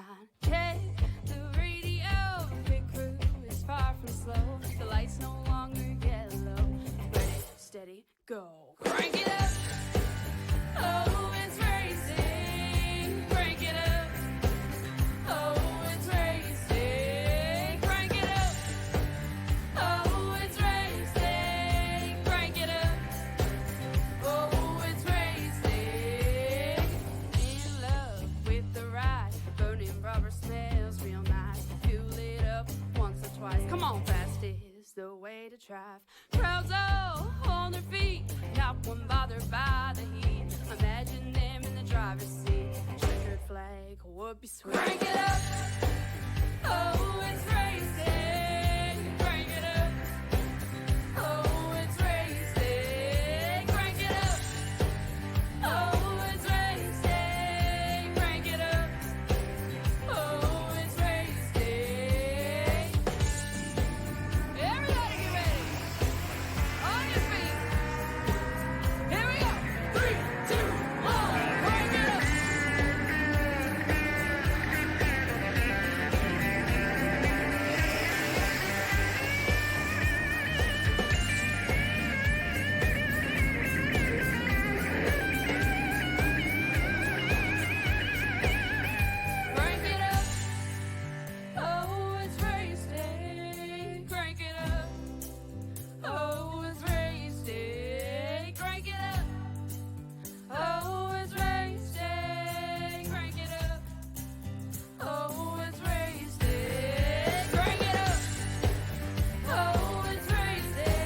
9. Check the radio, pit crew is far from slow. The lights no longer yellow. Ready, steady, go. Crank it up. Oh, it's racing. Crank it up. Oh, it's racing. Crank it up. Oh, it's racing. Crank it up. Oh, it's racing. In love with the ride. Burning rubber smells real nice. Fuel it up once or twice. Come on, fast is the way to drive. Crowds all on their feet. Not one bothered by the heat. Imagine them in the driver's seat. Checkered flag would be sweet. Crank it up. Oh, it's racing. Crank it up. Oh, it's racing. Crank it up. Oh, it's racing. Crank it up. Oh, it's racing. Everybody get ready. On your feet. Here we go. 3, 2, 1. Crank it up. Crank it up. Oh, it's racing. Crank it up. Oh, it's racing. Crank it up. Oh, it's racing. Crank it up. Oh, it's racing. Crank it up. Oh, it's racing.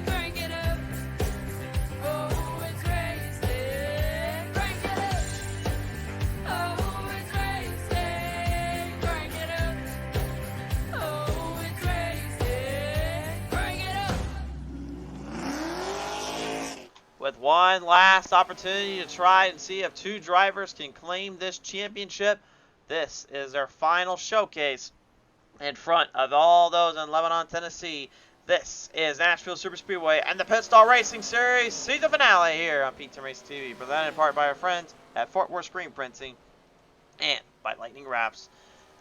Crank it up. Oh, it's racing. Crank it up. Oh, it's racing. Crank it up. Oh, it's racing. Crank it up. With one last opportunity to try and see if two drivers can claim this championship, this is their final showcase in front of all those in Lebanon, Tennessee. This is Nashville Superspeedway and the Pit Stall Racing Series season finale here on Pizza Race TV, presented in part by our friends at Fort Worth Screen Printing and by Lightning Wrapz.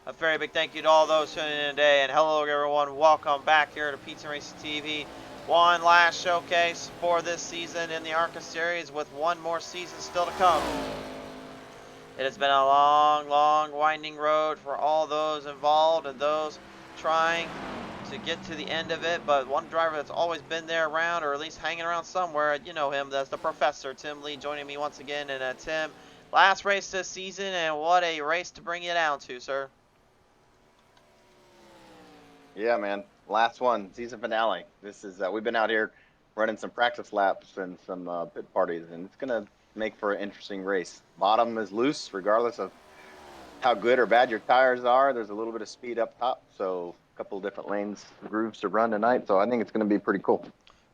A very big thank you to all those tuning in today, and hello everyone, welcome back here to Pizza Race TV. One last showcase for this season in the ARCA Series with one more season still to come. It has been a long, long, winding road for all those involved and those trying to get to the end of it, but one driver that's always been there around, or at least hanging around somewhere, you know him, that's the Professor, Tim Lee, joining me once again. And Tim, last race this season, and what a race to bring you down to, sir. Yeah, man. Last one, season finale. This is we've been out here running some practice laps and some pit parties, and it's gonna make for an interesting race. Bottom is loose, regardless of how good or bad your tires are. There's a little bit of speed up top, so a couple of different lanes, grooves to run tonight. So I think it's gonna be pretty cool.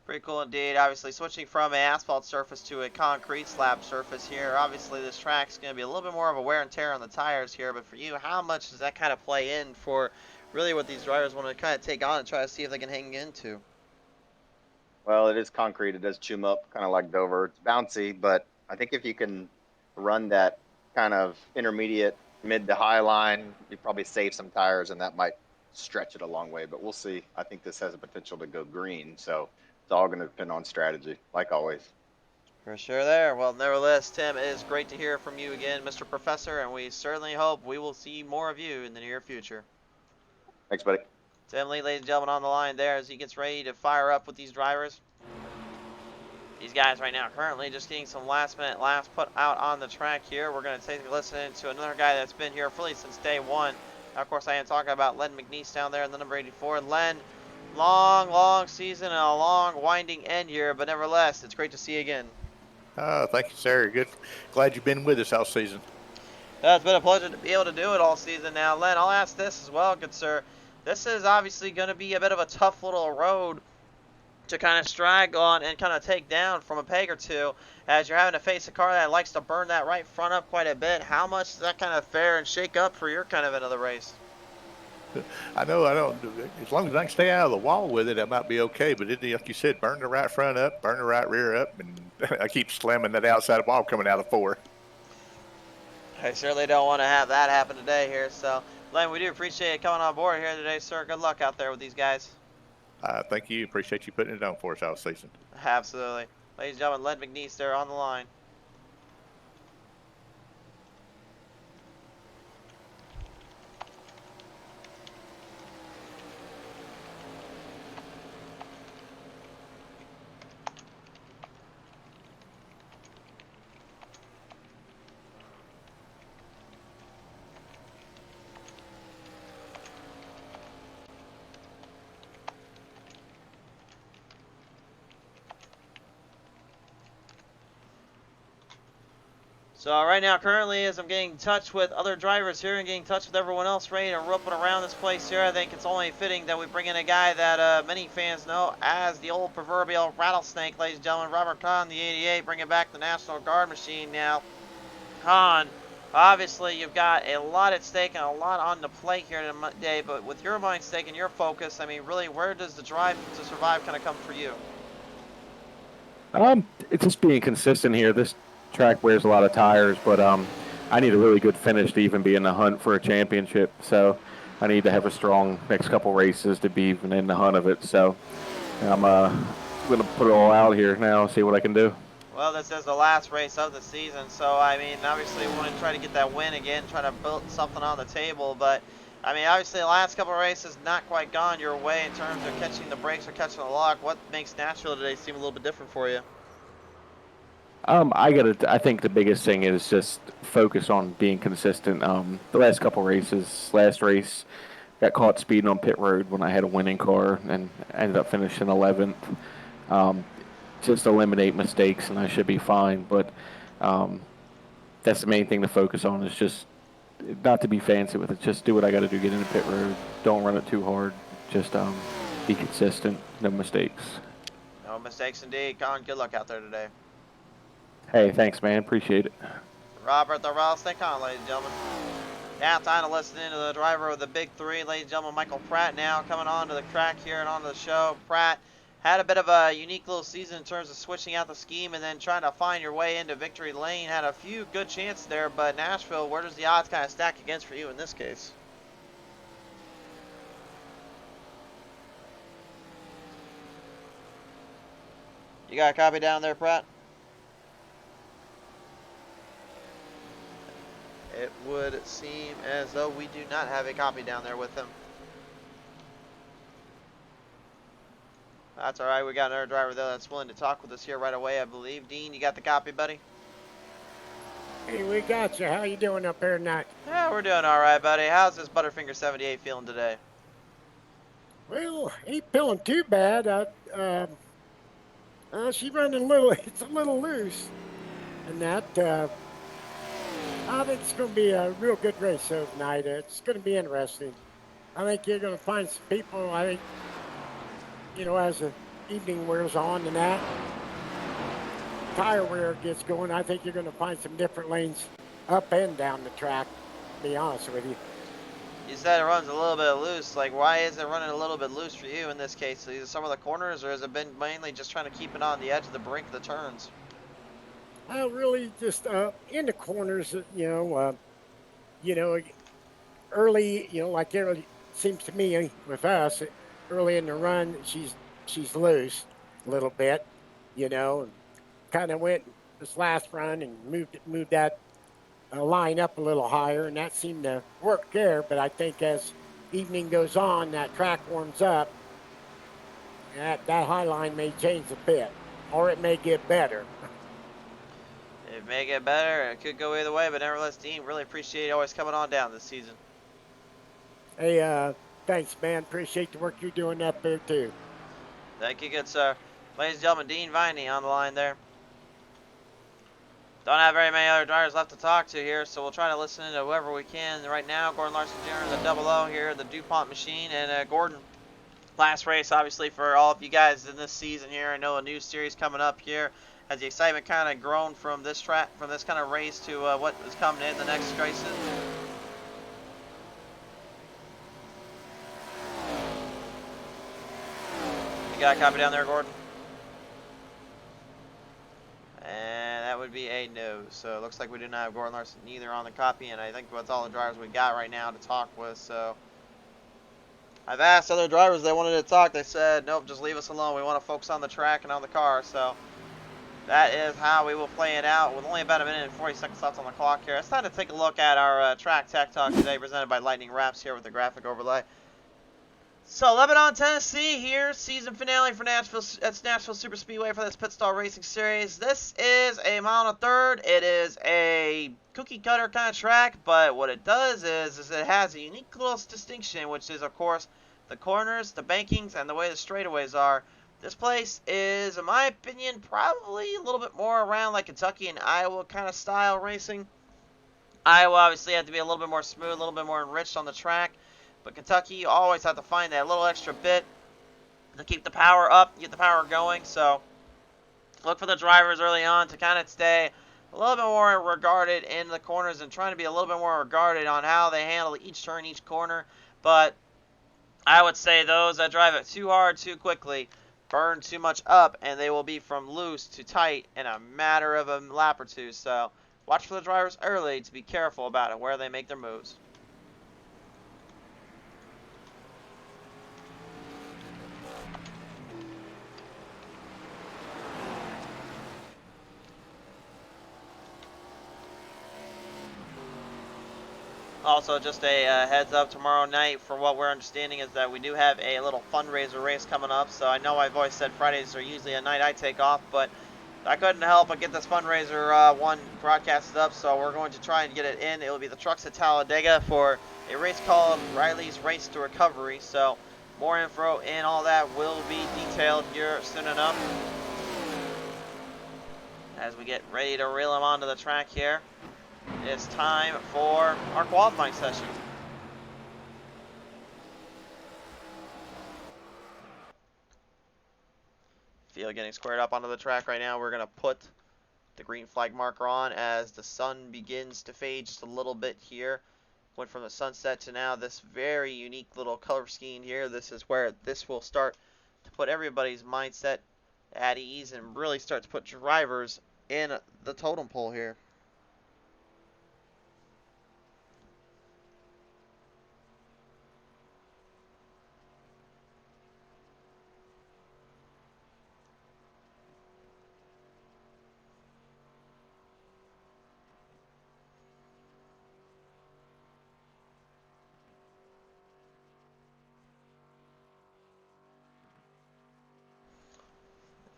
Pretty cool indeed. Obviously, switching from an asphalt surface to a concrete slab surface here. Obviously, this track's going to be a little bit more of a wear and tear on the tires here. But for you, how much does that kind of play in for really what these drivers want to kind of take on and try to see if they can hang into? Well, it is concrete. It does chew up, kind of like Dover. It's bouncy, but I think if you can run that kind of intermediate mid to high line, you probably save some tires, and that might stretch it a long way. But we'll see. I think this has a potential to go green, so it's all going to depend on strategy, like always. For sure there. Well, nevertheless, Tim, it is great to hear from you again, Mr. Professor, and we certainly hope we will see more of you in the near future. Thanks, buddy. Tim Lee, ladies and gentlemen, on the line there as he gets ready to fire up with these drivers. These guys right now currently just getting some last-minute laps put out on the track here. We're going to take a listen to another guy that's been here really since day one. Now, of course, I am talking about Len McNeese down there in the number 84. Len, long, long season and a long, winding end here, but nevertheless, it's great to see you again. Thank you, sir. Good. Glad you've been with us all season. It's been a pleasure to be able to do it all season. Now, Len, I'll ask this as well, good sir. This is obviously going to be a bit of a tough little road to kind of strag on and kind of take down from a peg or two, as you're having to face a car that likes to burn that right front up quite a bit. How much does that kind of fare and shake up for your kind of end of the race? I know I don't. As long as I can stay out of the wall with it, I might be okay. But it, like you said, burn the right front up, burn the right rear up, and I keep slamming that outside wall coming out of 4. I certainly don't want to have that happen today here. So, Len, we do appreciate you coming on board here today, sir. Good luck out there with these guys. Thank you. Appreciate you putting it on for us all season. Absolutely. Ladies and gentlemen, Len McNeese there on the line. So right now, currently, as I'm getting in touch with other drivers here and getting in touch with everyone else ready to rope it around this place here, I think it's only fitting that we bring in a guy that many fans know as the old proverbial rattlesnake, ladies and gentlemen. Robert Kahn, the 88, bringing back the National Guard machine now. Kahn, obviously, you've got a lot at stake and a lot on the plate here today, but with your mind stake and your focus, I mean, really, where does the drive to survive kind of come for you? It's just being consistent here. This track wears a lot of tires, but I need a really good finish to even be in the hunt for a championship. So I need to have a strong next couple races to be even in the hunt of it. So I'm going to put it all out here now, see what I can do. Well, this is the last race of the season, so I mean, obviously, we want to try to get that win again, try to build something on the table. But I mean, obviously, the last couple of races not quite gone your way in terms of catching the brakes or catching the lock. What makes Nashville today seem a little bit different for you? I think the biggest thing is just focus on being consistent. The last couple races, last race, got caught speeding on pit road when I had a winning car and ended up finishing 11th. Just eliminate mistakes and I should be fine. But that's the main thing to focus on is just not to be fancy with it. Just do what I got to do, get into pit road. Don't run it too hard. Just be consistent, no mistakes. No mistakes indeed. Colin, good luck out there today. Hey, thanks, man. Appreciate it. Robert the Rattlesnake Kahn, ladies and gentlemen. Now time to listen in to the driver of the Big Three, ladies and gentlemen. Michael Pratt now coming on to the track here and onto the show. Pratt had a bit of a unique little season in terms of switching out the scheme and then trying to find your way into victory lane. Had a few good chances there, but Nashville, where does the odds kind of stack against for you in this case? You got a copy down there, Pratt? It would seem as though we do not have a copy down there with him. That's all right. We got another driver though that's willing to talk with us here right away, I believe. Dean, you got the copy, buddy? Hey, we got you. How you doing up there tonight? Yeah, we're doing all right, buddy. How's this Butterfinger 78 feeling today? Well, ain't feeling too bad. She's running a little. It's a little loose, and that. I think it's going to be a real good race tonight. It's going to be interesting. I think you're going to find some people. I think, as the evening wears on and that tire wear gets going, I think you're going to find some different lanes up and down the track, to be honest with you. You said it runs a little bit loose. Like, why is it running a little bit loose for you in this case? Is it some of the corners, or has it been mainly just trying to keep it on the edge of the brink of the turns? Really just in the corners, early, like it seems to me with us, early in the run, she's loose a little bit, and kind of went this last run and moved that line up a little higher, and that seemed to work there. But I think as evening goes on, that track warms up, that high line may change a bit, or it may get better. It may get better. It could go either way, but nevertheless, Dean, really appreciate you always coming on down this season. Hey, thanks, man. Appreciate the work you're doing up there, too. Thank you, good sir. Ladies and gentlemen, Dean Viney on the line there. Don't have very many other drivers left to talk to here, so we'll try to listen to whoever we can. Right now, Gordon Larson Jr., the double O here, the DuPont machine, and Gordon. Last race, obviously, for all of you guys in this season here. I know a new series coming up here. Has the excitement kind of grown from this track, from this kind of race to what is coming in the next races? You got a copy down there, Gordon? And that would be a no. So it looks like we do not have Gordon Larson either on the copy, and I think that's all the drivers we got right now to talk with. So I've asked other drivers if they wanted to talk. They said, nope, just leave us alone. We want to focus on the track and on the car. So that is how we will play it out with only about a minute and 40 seconds left on the clock here. It's time to take a look at our track tech talk today, presented by Lightning Wrapz here with the graphic overlay. So Lebanon, Tennessee here, season finale for Nashville. It's Nashville Superspeedway for this pit stall racing series. This is a mile and a third. It is a cookie cutter kind of track, but what it does is it has a unique little distinction, which is of course the corners, the bankings, and the way the straightaways are. This place is, in my opinion, probably a little bit more around like Kentucky and Iowa kind of style racing. Iowa obviously had to be a little bit more smooth, a little bit more enriched on the track. But Kentucky, you always have to find that little extra bit to keep the power up, get the power going. So look for the drivers early on to kind of stay a little bit more regarded in the corners and trying to be a little bit more regarded on how they handle each turn, each corner. But I would say those that drive it too hard, too quickly, burn too much up, and they will be from loose to tight in a matter of a lap or two. So watch for the drivers early to be careful about it, where they make their moves. Also, just a heads up, tomorrow night, for what we're understanding, is that we do have a little fundraiser race coming up. So I know I've always said Fridays are usually a night I take off, but I couldn't help but get this fundraiser one broadcasted up. So we're going to try and get it in. It will be the Trucks at Talladega for a race called Riley's Race to Recovery. So more info and all that will be detailed here soon enough, as we get ready to reel them onto the track here. It's time for our qualifying session. Field getting squared up onto the track right now. We're going to put the green flag marker on as the sun begins to fade just a little bit here. Went from the sunset to now this very unique little color scheme here. This is where this will start to put everybody's mindset at ease and really start to put drivers in the totem pole here.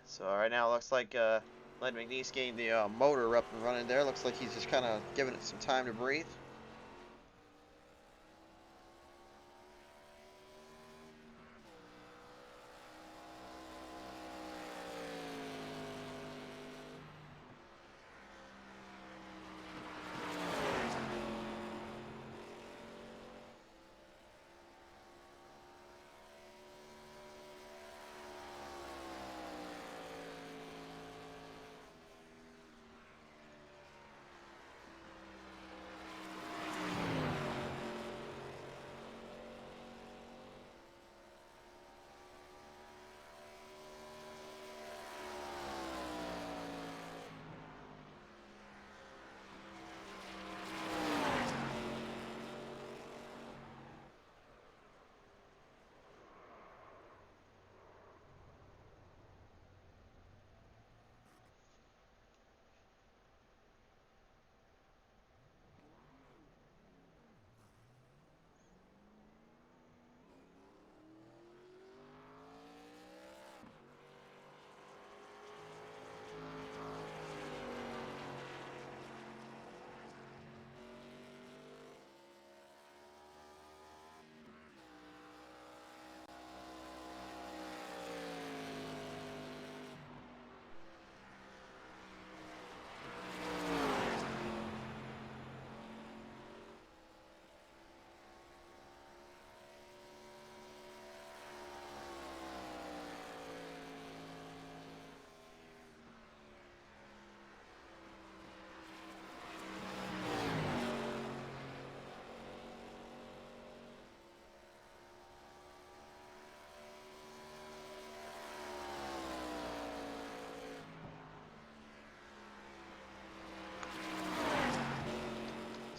So right now it looks like Len McNeese getting the motor up and running there. Looks like he's just kind of giving it some time to breathe.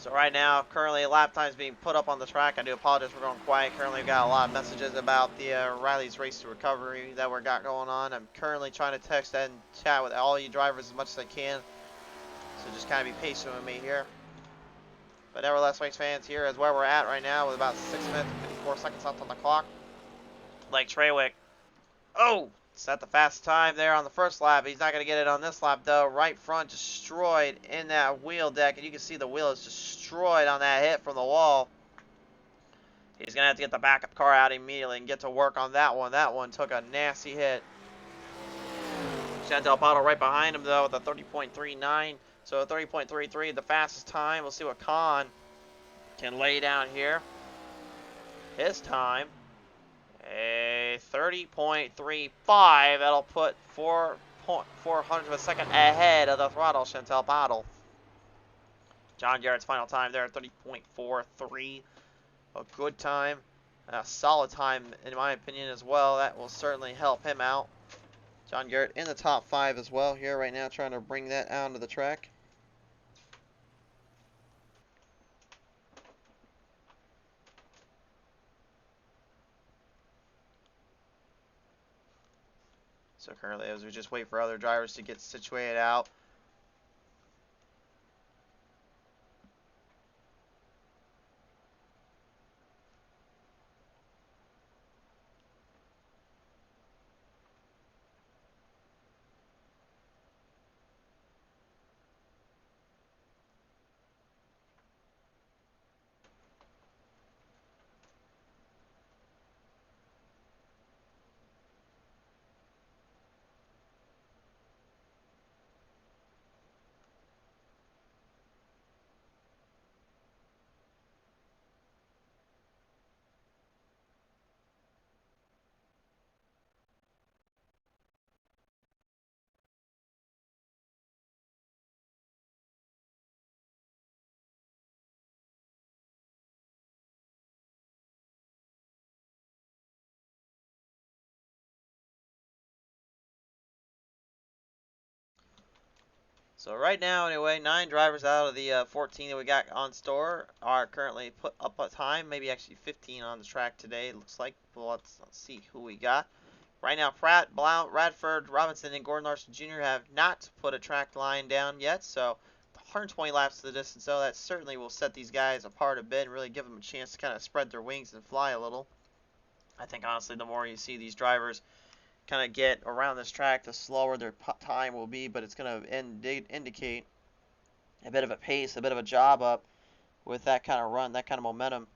So right now, currently lap times being put up on the track. I do apologize for going quiet. Currently, we've got a lot of messages about the Riley's Race to Recovery that we got going on. I'm currently trying to text and chat with all you drivers as much as I can. So just kind of be patient with me here. But nevertheless, race fans, here is where we're at right now with about 6 minutes and 54 seconds left on the clock. Blake Treywick. Oh! Set the fast time there on the first lap. He's not going to get it on this lap, though. Right front destroyed in that wheel deck. And you can see the wheel is destroyed on that hit from the wall. He's going to have to get the backup car out immediately and get to work on that one. That one took a nasty hit. Chantel Bottle right behind him, though, with a 30.39. So 30.33, the fastest time. We'll see what Khan can lay down here. His time, a 30.35. That'll put 400 of a second ahead of the throttle Chantel Bottle. John Garrett's final time there, 30.43. A good time, a solid time in my opinion as well. That will certainly help him out. John Garrett in the top 5 as well here right now, trying to bring that out onto the track. So currently, as we just wait for other drivers to get situated out. So right now, anyway, 9 drivers out of the 14 that we got on store are currently put up a time. Maybe actually 15 on the track today, it looks like. Well, let's see who we got. Right now, Pratt, Blount, Radford, Robinson, and Gordon Larson Jr. have not put a track line down yet. So 120 laps to the distance, so that certainly will set these guys apart a bit and really give them a chance to kind of spread their wings and fly a little. I think, honestly, the more you see these drivers kind of get around this track, the slower their time will be, but it's going to indicate a bit of a pace, a bit of a job up with that kind of run, that kind of momentum.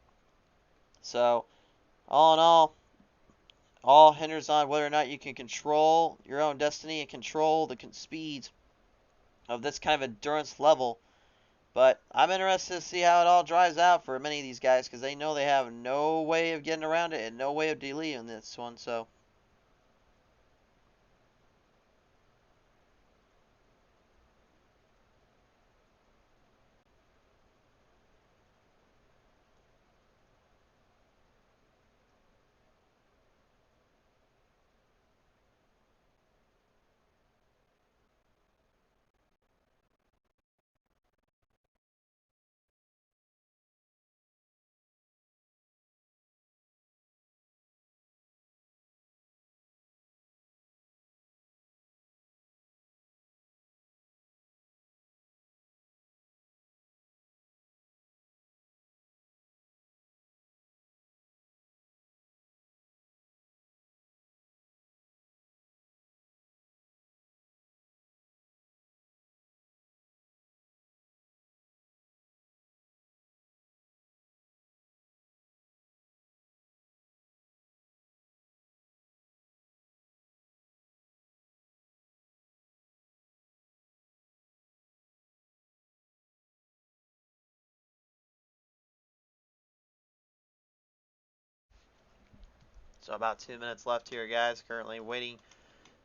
So, all in all hinders on whether or not you can control your own destiny and control the speeds of this kind of endurance level. But I'm interested to see how it all drives out for many of these guys, because they know they have no way of getting around it and no way of deleting this one. So about 2 minutes left here, guys. Currently waiting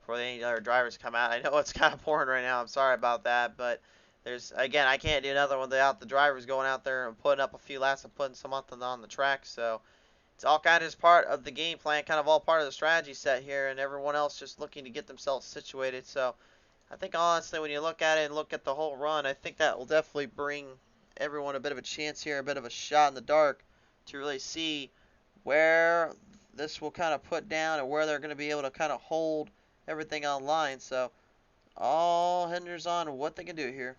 for any other drivers to come out. I know it's kind of boring right now. I'm sorry about that, but there's, again, I can't do another one without the drivers going out there and putting up a few laps and putting something on the track. So it's all kind of just part of the game plan, kind of all part of the strategy set here, and everyone else just looking to get themselves situated. So I think honestly, when you look at it and look at the whole run, I think that will definitely bring everyone a bit of a chance here, a bit of a shot in the dark to really see where this will kind of put down and where they're going to be able to kind of hold everything online. So all hinders on what they can do here.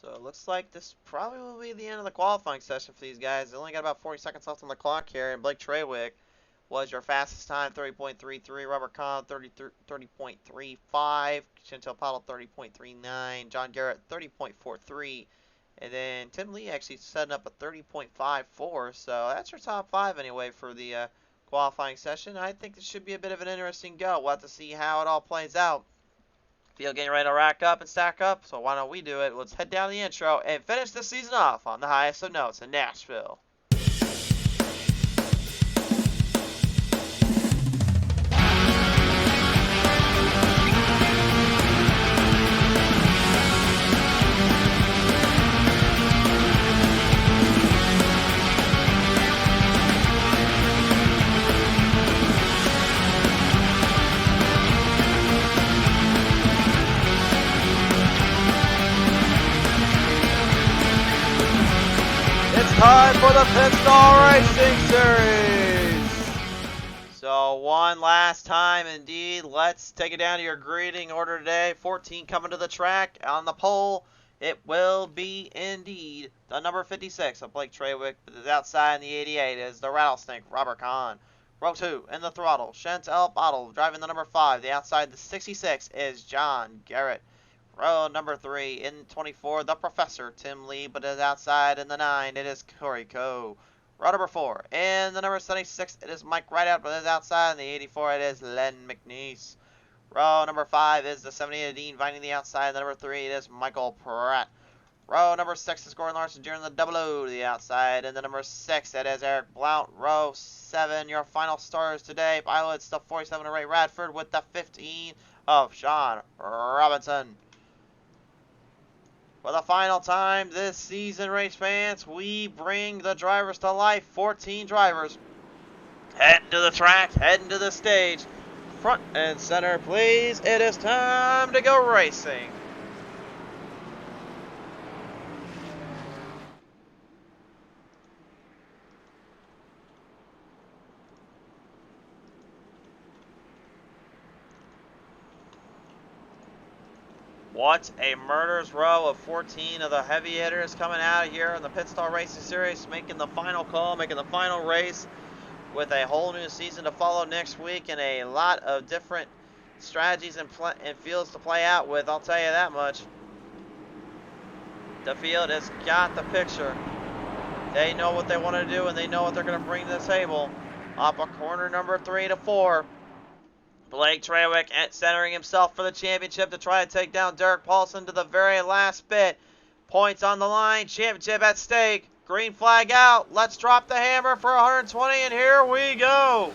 So it looks like this probably will be the end of the qualifying session for these guys. They only got about 40 seconds left on the clock here, and Blake Traywick was your fastest time, 30.33. Robert Kahn, 30.35. Chantel Pottle, 30.39. John Garrett, 30.43. And then Tim Lee actually setting up a 30.54. So that's your top five anyway for the qualifying session. I think this should be a bit of an interesting go. We'll have to see how it all plays out. Field getting ready to rack up and stack up, so why don't we do it? Let's head down the intro and finish the season off on the highest of notes in Nashville. Time for the Pit Stall Racing Series. So one last time indeed, let's take it down to your greeting order today. 14 coming to the track on the pole. It will be indeed the number 56 of Blake Traywick, but is outside in the 88 is the Rattlesnake, Robert Kahn. Row 2 in the throttle, Chantel Bottle driving the number 5. The outside the 66 is John Garrett. Row number 3 in 24, the Professor, Tim Lee, but is outside in the 9, it is Corey Coe. Row number 4 in the number 76, it is Mike Rideout, but is outside in the 84, it is Len McNeese. Row number 5 is the 78 Dean finding the outside, the number 3, it is Michael Pratt. Row number 6 is Gordon Larson during the double O to the outside, and the number 6, it is Eric Blount. Row 7, your final stars today, pilots the 47 of Ray Radford with the 15 of Sean Robinson. For the final time this season, race fans, we bring the drivers to life. 14 drivers heading to the track, heading to the stage. Front and center, please. It is time to go racing. What a murderer's row of 14 of the heavy hitters coming out of here in the Pit Stall Racing Series, making the final call, making the final race with a whole new season to follow next week and a lot of different strategies and fields to play out with, I'll tell you that much. The field has got the picture. They know what they want to do and they know what they're going to bring to the table. Up a corner number 3 to 4. Blake Traywick centering himself for the championship to try to take down Derek Paulson to the very last bit. Points on the line, championship at stake. Green flag out. Let's drop the hammer for 120, and here we go.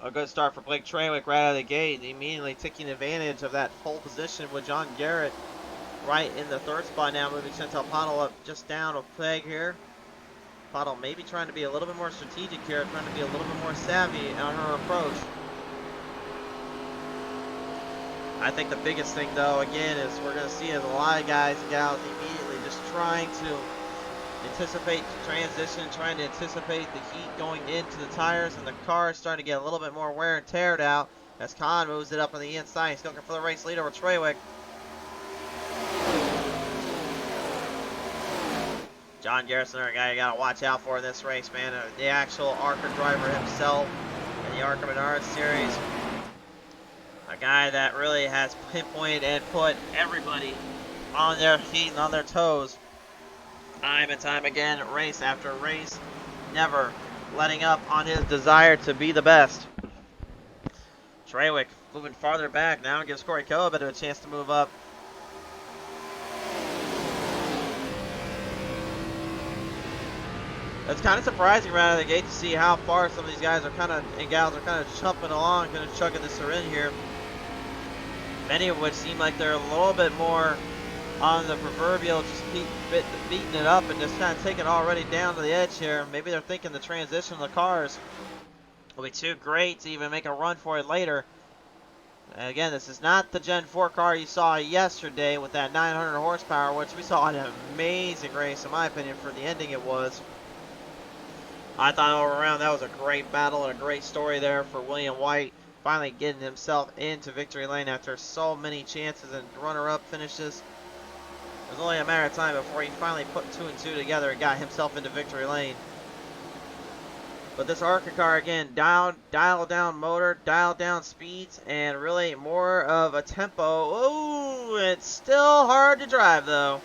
a good start for Blake Trawick right out of the gate, immediately taking advantage of that pole position with John Garrett right in the third spot now, moving Chantal Pottle up just down a peg here. Pottle maybe trying to be a little bit more strategic here, trying to be a little bit more savvy on her approach. I think the biggest thing, though, again, is we're going to see is a lot of guys and gals immediately just trying to anticipate the transition, trying to anticipate the heat going into the tires, and the car is starting to get a little bit more wear and teared out as Kahn moves it up on the inside. He's looking for the race lead over Trawick. John Garrison, a guy you got to watch out for in this race, man. The actual ARCA driver himself in the ARCA Menard Series. A guy that really has pinpointed and put everybody on their feet and on their toes. Time and time again, race after race. Never letting up on his desire to be the best. Trawick moving farther back now gives Corey Coe a bit of a chance to move up. It's kind of surprising right out of the gate to see how far some of these guys are and gals are kind of chumping along, kind of chugging this in here. Many of which seem like they're a little bit more on the proverbial just beating it up and just kind of taking it already down to the edge here. Maybe they're thinking the transition of the cars will be too great to even make a run for it later. And again, this is not the Gen 4 car you saw yesterday with that 900 horsepower, which we saw an amazing race, in my opinion, for the ending it was. I thought all around that was a great battle and a great story there for William White, finally getting himself into victory lane after so many chances and runner-up finishes. It was only a matter of time before he finally put 2 and 2 together and got himself into victory lane. But this ARCA car, again, dial down motor, dial down speeds, and really more of a tempo. Ooh, it's still hard to drive, though.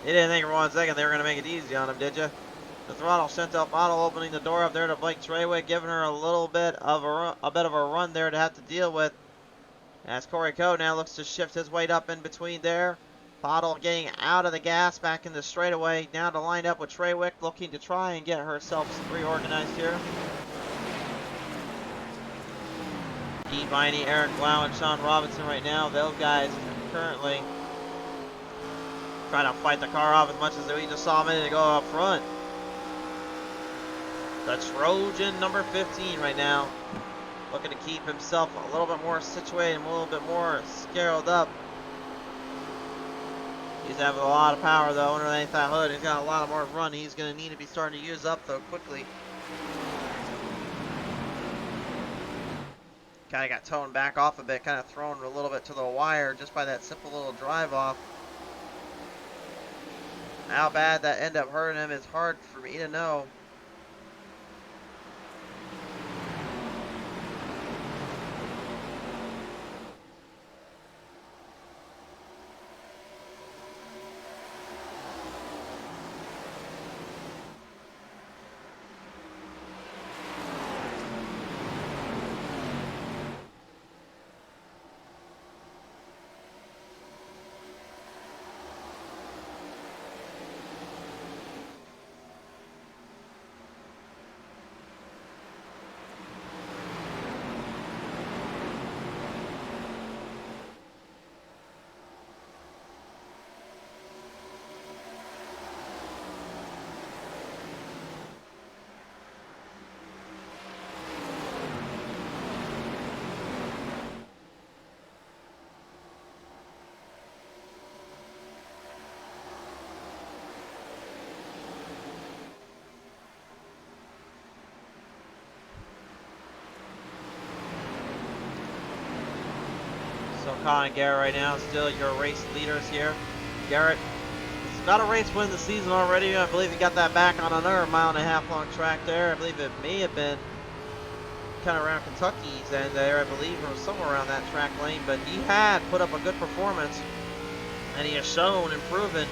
You didn't think for 1 second they were going to make it easy on him, did you? The throttle, Chantal Pottle opening the door up there to Blake Trawick, giving her a little bit of a run there to have to deal with. As Corey Coe now looks to shift his weight up in between there. Pottle getting out of the gas, back in the straightaway, now to line up with Trawick, looking to try and get herself reorganized here. Dee Viney, Eric Blau, and Sean Robinson right now, those guys currently trying to fight the car off as much as we just saw a minute ago up front. The Trojan number 15 right now, looking to keep himself a little bit more situated, a little bit more scaled up. He's having a lot of power though underneath that hood. He's got a lot of more run he's going to need to be starting to use up though quickly. Kind of got toned back off a bit, kind of thrown a little bit to the wire just by that simple little drive off. How bad that ended up hurting him is hard for me to know. So Colin and Garrett right now still your race leaders here. Garrett has got a race win the season already. I believe he got that back on another 1.5 mile long track there. I believe it may have been kind of around Kentucky's end there, I believe, or somewhere around that track lane. But he had put up a good performance, and he has shown and proven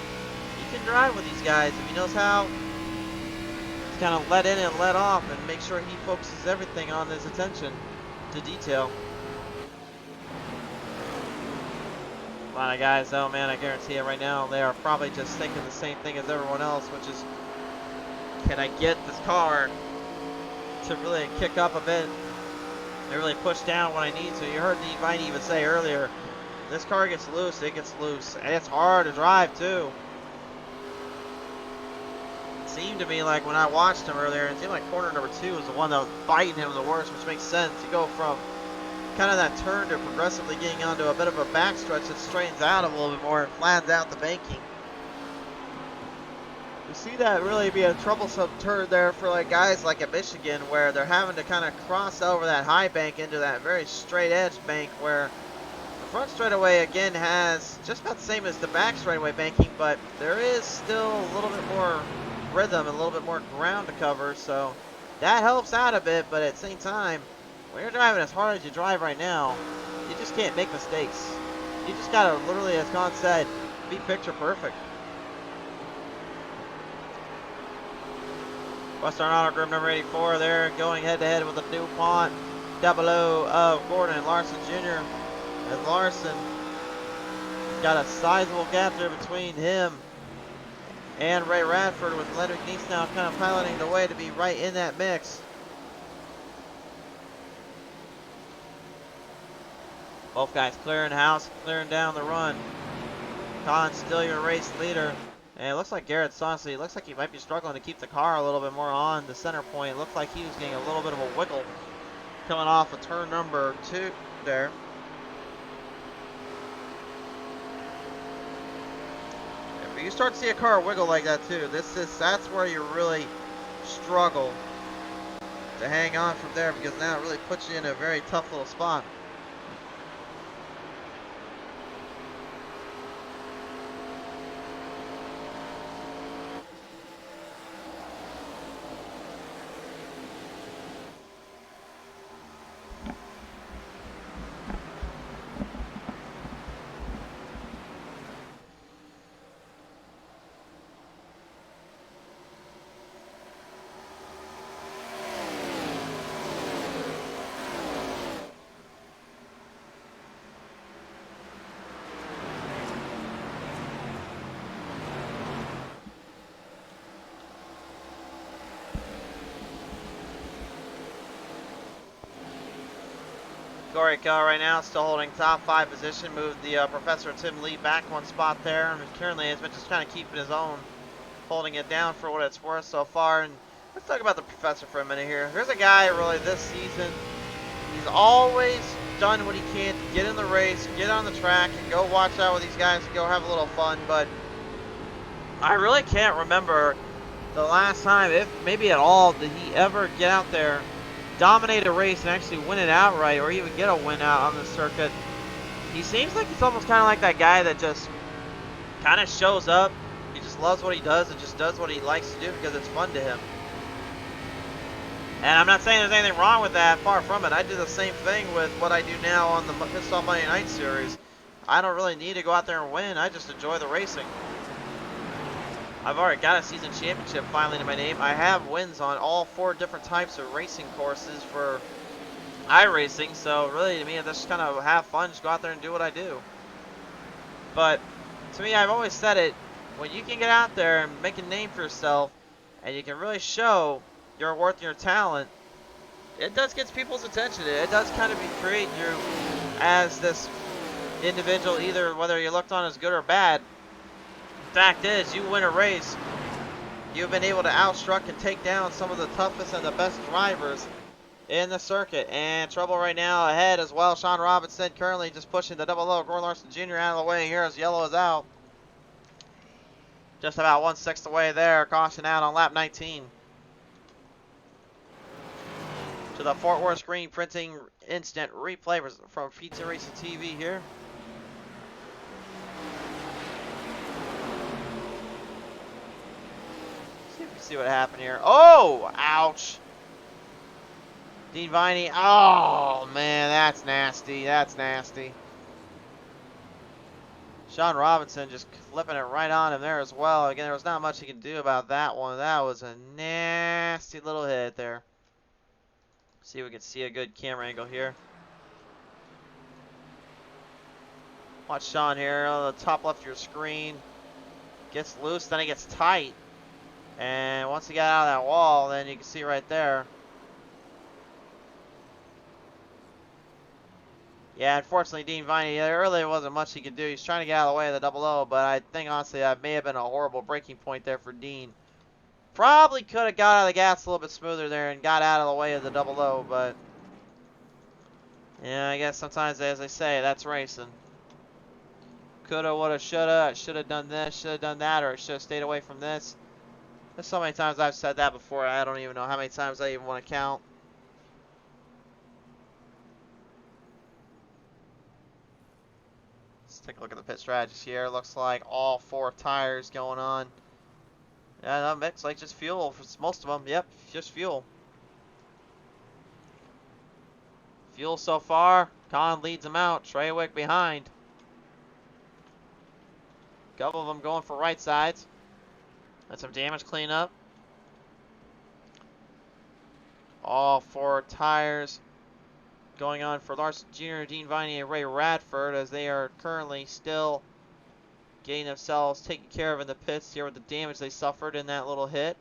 he can drive with these guys if he knows how to kind of let in and let off and make sure he focuses everything on his attention to detail. A lot of guys though, man, I guarantee it right now, they are probably just thinking the same thing as everyone else, which is, can I get this car to really kick up a bit and really push down when I need to. You heard Dean Viney even say earlier, this car gets loose, it gets loose. And it's hard to drive too. It seemed to me like when I watched him earlier, it seemed like corner number 2 was the one that was biting him the worst, which makes sense. You go from kind of that turn to progressively getting onto a bit of a backstretch that straightens out a little bit more and flattens out the banking. You see that really be a troublesome turn there for like guys like at Michigan, where they're having to kind of cross over that high bank into that very straight edge bank, where the front straightaway again has just about the same as the back straightaway banking, but there is still a little bit more rhythm and a little bit more ground to cover, so that helps out a bit. But at the same time, when you're driving as hard as you drive right now, you just can't make mistakes. You just gotta literally, as Con said, be picture perfect. Western Auto Group number 84 there, going head to head with the DuPont 00 of Gordon Larson Jr. As Larson got a sizable gap there between him and Ray Radford, with Leonard Neese now kind of piloting the way to be right in that mix. Both guys clearing house, clearing down the run. Con still your race leader. And it looks like Garrett Saucy, looks like he might be struggling to keep the car a little bit more on the center point. It looked like he was getting a little bit of a wiggle coming off of turn number 2 there. If you start to see a car wiggle like that too, that's where you really struggle to hang on from there, because now it really puts you in a very tough little spot. Corey Kell right now still holding top 5 position. Moved the Professor Tim Lee back one spot there, and currently has been just kind of keeping his own, holding it down for what it's worth so far. And let's talk about the Professor for a minute here. Here's a guy really this season, he's always done what he can to get in the race, get on the track, and go watch out with these guys and go have a little fun. But I really can't remember the last time, if maybe at all, did he ever get out there, dominate a race, and actually win it outright, or even get a win out on the circuit. He seems like he's almost kind of like that guy that just kind of shows up. He just loves what he does and just does what he likes to do because it's fun to him. And I'm not saying there's anything wrong with that, far from it. I do the same thing with what I do now on the Pissed Off Monday Night series. I don't really need to go out there and win. I just enjoy the racing. I've already got a season championship finally to my name. I have wins on all 4 different types of racing courses for iRacing, so really to me, I just kind of have fun, just go out there and do what I do. But to me, I've always said it, when you can get out there and make a name for yourself, and you can really show your worth and your talent, it does get people's attention. It does kind of create you as this individual, either whether you're looked on as good or bad. Fact is, you win a race, you've been able to outstruck and take down some of the toughest and the best drivers in the circuit. And trouble right now ahead as well. Sean Robinson currently just pushing the 00 Gordon Larson Jr. out of the way here as yellow is out. Just about 1/6 away there. Caution out on lap 19. To the Fort Worth screen printing instant replay from Pizza Racing TV here. See what happened here. Oh, ouch. Dean Viney. Oh, man, that's nasty. That's nasty. Sean Robinson just flipping it right on him there as well. Again, there was not much he can do about that one. That was a nasty little hit there. See if we can see a good camera angle here. Watch Sean here on the top left of your screen. Gets loose, then he gets tight. And once he got out of that wall, then you can see right there, Yeah, unfortunately, Dean Viney, there really wasn't much he could do. He's trying to get out of the way of the double O, but I think, honestly, that may have been a horrible breaking point there for Dean. Probably could have got out of the gas a little bit smoother there and got out of the way of the double O, but yeah, I guess sometimes, as they say, that's racing. Coulda, woulda, shoulda. I should have done this, should have done that, or I should have stayed away from this. There's so many times I've said that before, I don't even know how many times I even want to count. Let's take a look at the pit strategies here. Looks like all 4 tires going on. Yeah, that mix like just fuel for most of them. Yep, just fuel. Fuel so far. Khan leads them out. Treywick behind. Couple of them going for right sides. That's some damage cleanup. All 4 tires going on for Larson Jr., Dean Viney, and Ray Radford as they are currently still getting themselves taken care of in the pits here with the damage they suffered in that little hit.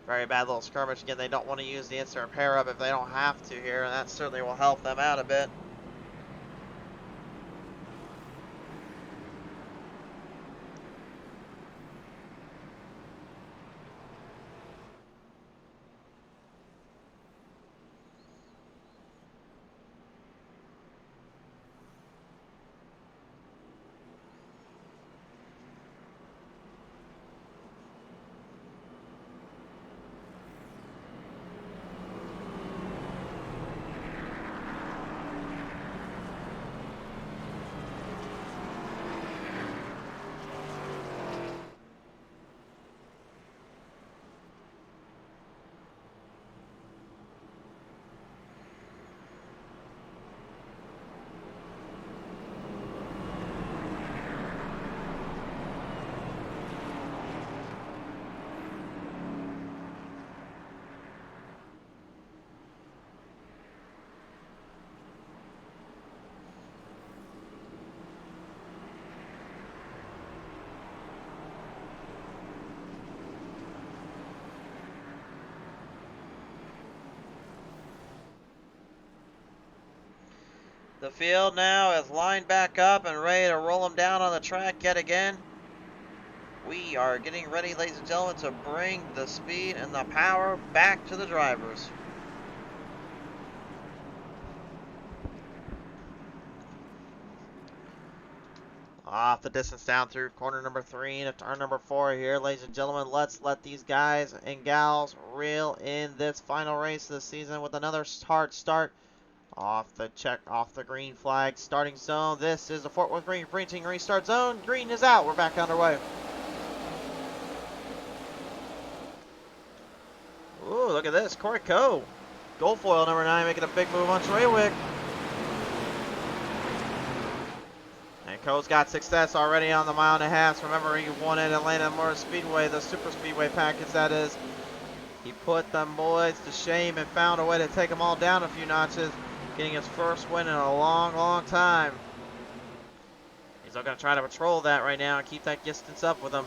Very bad little skirmish. Again, they don't want to use the instant repair up if they don't have to here, and that certainly will help them out a bit. The field now is lined back up and ready to roll them down on the track yet again. We are getting ready, ladies and gentlemen, to bring the speed and the power back to the drivers. Off the distance down through corner number 3 into turn number 4 here, ladies and gentlemen. Let's let these guys and gals reel in this final race of the season with another hard start. Off the green flag starting zone. This is the Fort Worth Green Printing restart zone. Green is out. We're back underway. Ooh, look at this. Corey Coe. Gold foil number 9 making a big move on Treywick. And Coe's got success already on the 1.5 miles. Remember, he won at Atlanta Motor Speedway, the Superspeedway package that is. He put them boys to shame and found a way to take them all down a few notches, getting his first win in a long, long time. He's not going to try to patrol that right now and keep that distance up with him.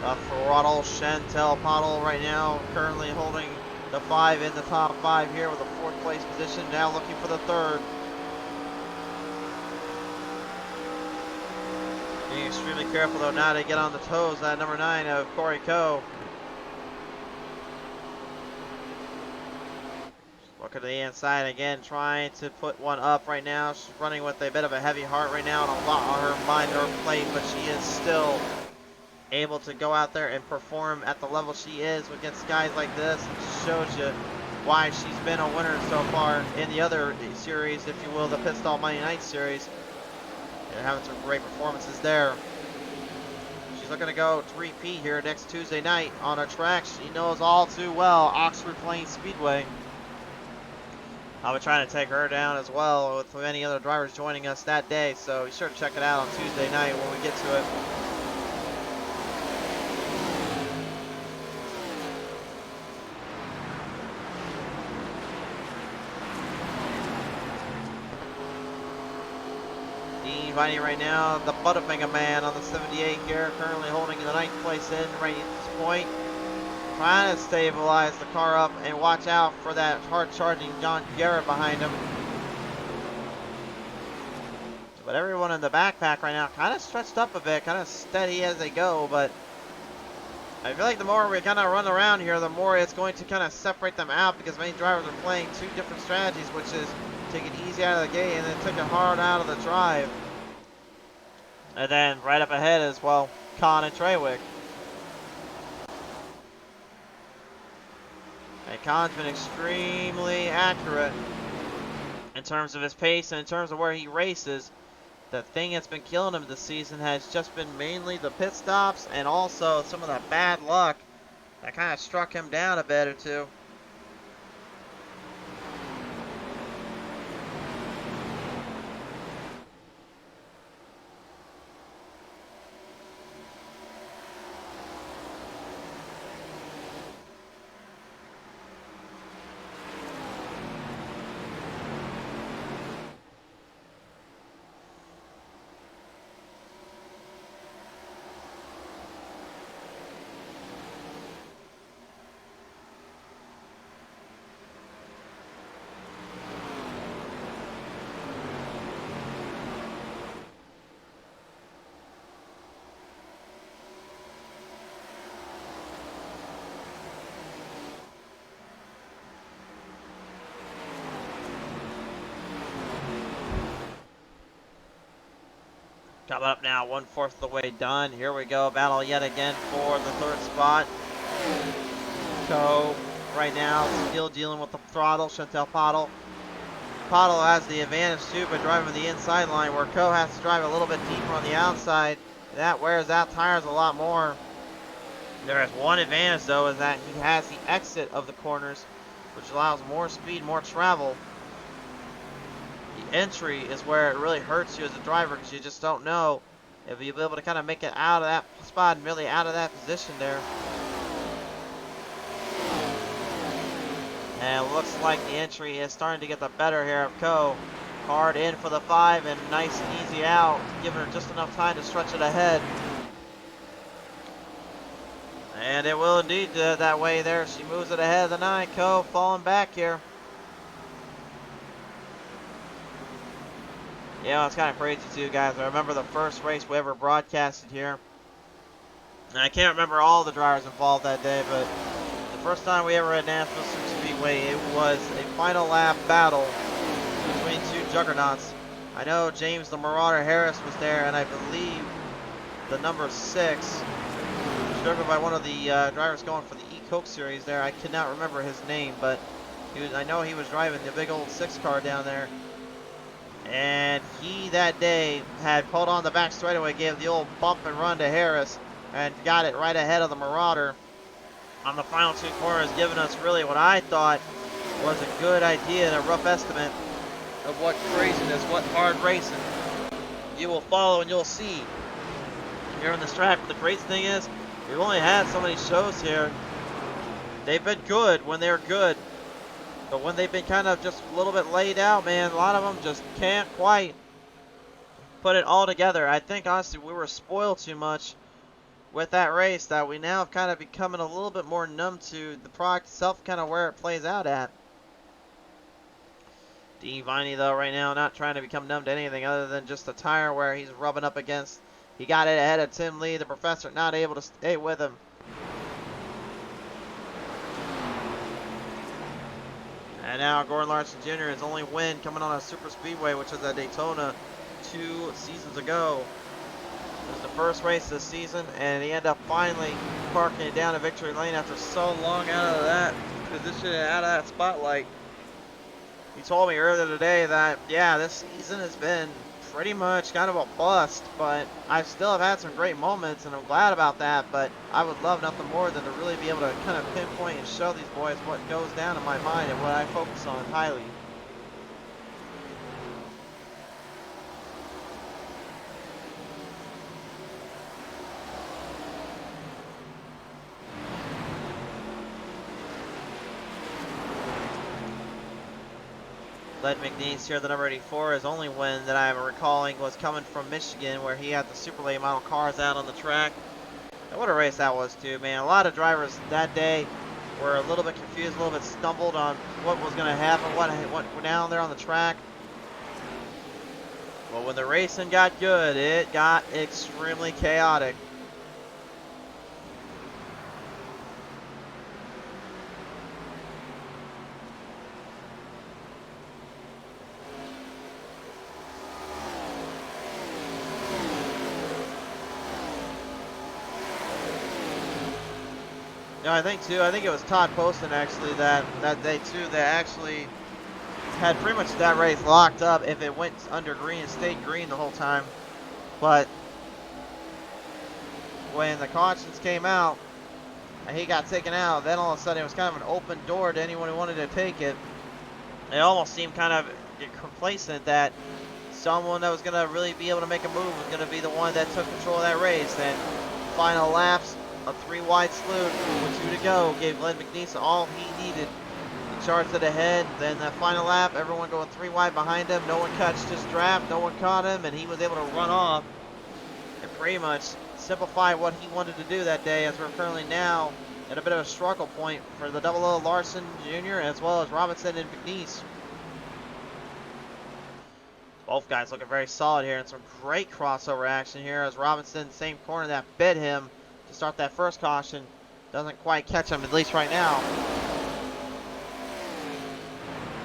Throttle Chantel Pottle right now currently holding the 5 in the top 5 here with a 4th place position. Now looking for the 3rd. Being extremely careful though not to get on the toes that number 9 of Corey Coe. Look at the inside again, trying to put one up right now. She's running with a bit of a heavy heart right now and a lot on her mind, her plate, but she is still able to go out there and perform at the level she is against guys like this. It shows you why she's been a winner so far in the other series, if you will, the Pit Stall Monday Night Series. They're having some great performances there. She's looking to go to repeat here next Tuesday night on a track she knows all too well, Oxford Plains Speedway. I'll be trying to take her down as well with many other drivers joining us that day, so be sure to check it out on Tuesday night when we get to it. Dean Viney right now, the butt of Mega Man on the 78 here, currently holding the 9th place in right at this point. trying to stabilize the car up and watch out for that hard-charging John Garrett behind him. But everyone in the backpack right now kind of stretched up a bit, kind of steady as they go, but I feel like the more we kind of run around here, the more it's going to kind of separate them out because many drivers are playing two different strategies, which is take it easy out of the gate and then take it hard out of the drive. And then right up ahead as well, Con and Treywick. And Con's been extremely accurate in terms of his pace and in terms of where he races. The thing that's been killing him this season has just been mainly the pit stops and also some of the bad luck that kind of struck him down a bit or two. Coming up now, 1/4 of the way done. Here we go, battle yet again for the third spot. So right now, still dealing with the throttle, Chantel Pottle. Pottle has the advantage too by driving the inside line, where Ko has to drive a little bit deeper on the outside. That wears out tires a lot more. There is one advantage though, is that he has the exit of the corners, which allows more speed, more travel. The entry is where it really hurts you as a driver because you just don't know if you'll be able to kind of make it out of that spot and really out of that position there. And it looks like the entry is starting to get the better here of Ko. Hard in for the 5 and nice and easy out, giving her just enough time to stretch it ahead. And it will indeed do it that way there. She moves it ahead of the 9. Ko falling back here. Yeah, it's kind of crazy too, guys. I remember the first race we ever broadcasted here. And I can't remember all the drivers involved that day, but the first time we ever had Nashville Superspeedway, it was a final lap battle between two juggernauts. I know James the Marauder Harris was there, and I believe the number 6 was driven by one of the drivers going for the E-Coke series there. I cannot remember his name, but I know he was driving the big old 6 car down there. And he that day had pulled on the back straightaway, gave the old bump and run to Harris, and got it right ahead of the Marauder on the final 2 corners, giving us really what I thought was a good idea and a rough estimate of what craziness, what hard racing you will follow and you'll see here on this track. But the crazy thing is, we've only had so many shows here. They've been good when they're good. But when they've been kind of just a little bit laid out, man, a lot of them just can't quite put it all together. I think, honestly, we were spoiled too much with that race that we now have kind of becoming a little bit more numb to the product itself, kind of where it plays out at. D. Viney, though, right now, not trying to become numb to anything other than just the tire where he's rubbing up against. He got it ahead of Tim Lee, the professor, not able to stay with him. And now Gordon Larson Jr. his only win coming on a Superspeedway, which was at Daytona 2 seasons ago. It was the first race this season, and he ended up finally parking it down to victory lane after so long out of that position and out of that spotlight. He told me earlier today that, yeah, this season has been pretty much kind of a bust, but I still have had some great moments, and I'm glad about that. But I would love nothing more than to really be able to kind of pinpoint and show these boys what goes down in my mind and what I focus on highly. Led McNeese here, the number 84. His only win that I'm recalling was coming from Michigan, where he had the super late model cars out on the track. And what a race that was too, man. A lot of drivers that day were a little bit confused, a little bit stumbled on what was going to happen, what went down there on the track. Well, when the racing got good, it got extremely chaotic. Yeah, I think it was Todd Poston actually that day too that actually had pretty much that race locked up if it went under green, it stayed green the whole time. But when the cautions came out and he got taken out, then all of a sudden it was kind of an open door to anyone who wanted to take it. It almost seemed kind of complacent that someone that was going to really be able to make a move was going to be the one that took control of that race. And final laps, a 3-wide salute with 2 to go, gave Glenn McNeese all he needed to charge it ahead. Then that final lap, everyone going 3 wide behind him. No one catched his draft, no one caught him, and he was able to run off and pretty much simplify what he wanted to do that day, as we're currently now at a bit of a struggle point for the double O Larson Jr. as well as Robinson and McNeese. Both guys looking very solid here, and some great crossover action here as Robinson, same corner that bit him to start that first caution, doesn't quite catch him, at least right now.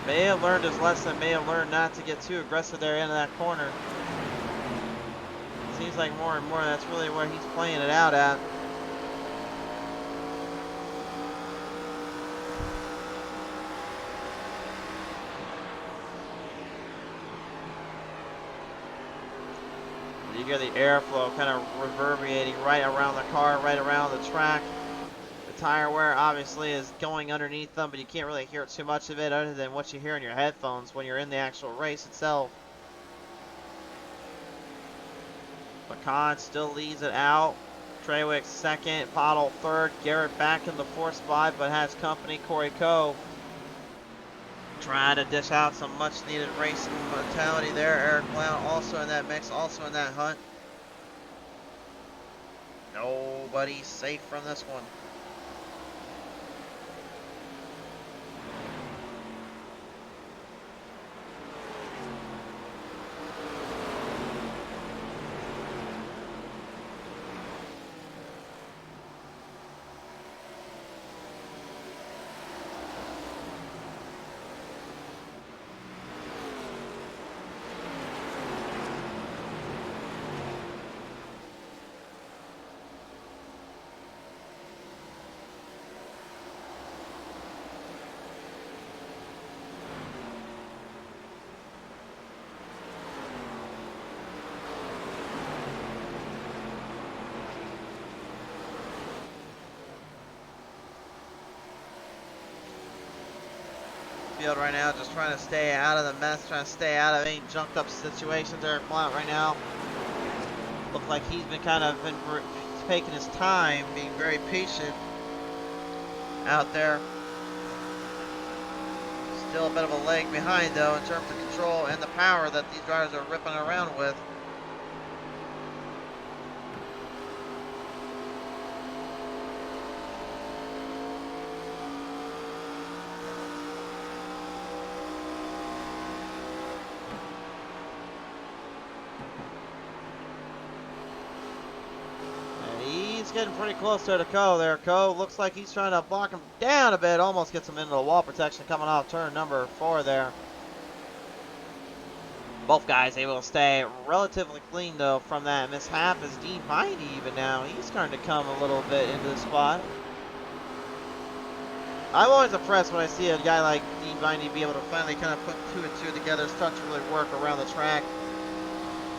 May have learned his lesson, may have learned not to get too aggressive there into that corner. Seems like more and more that's really where he's playing it out at. You hear the airflow kind of reverberating right around the car, right around the track. The tire wear obviously is going underneath them, but you can't really hear too much of it other than what you hear in your headphones when you're in the actual race itself. McCann still leads it out. Treywick second, Pottle third, Garrett back in the 4th spot, but has company. Corey Coe trying to dish out some much needed racing mentality there. Eric Blount also in that mix, also in that hunt. Nobody's safe from this one. Field right now, just trying to stay out of the mess, trying to stay out of any junked up situations. Eric Blount right now looks like he's been taking his time, being very patient out there. Still a bit of a leg behind though in terms of control and the power that these drivers are ripping around with. Getting pretty close there to Coe there. Coe looks like he's trying to block him down a bit. Almost gets him into the wall protection coming off turn number 4 there. Both guys able to stay relatively clean though from that mishap as Dean Viney even now. He's starting to come a little bit into the spot. I'm always impressed when I see a guy like Dean Viney be able to finally kind of put 2 and 2 together, start to really work around the track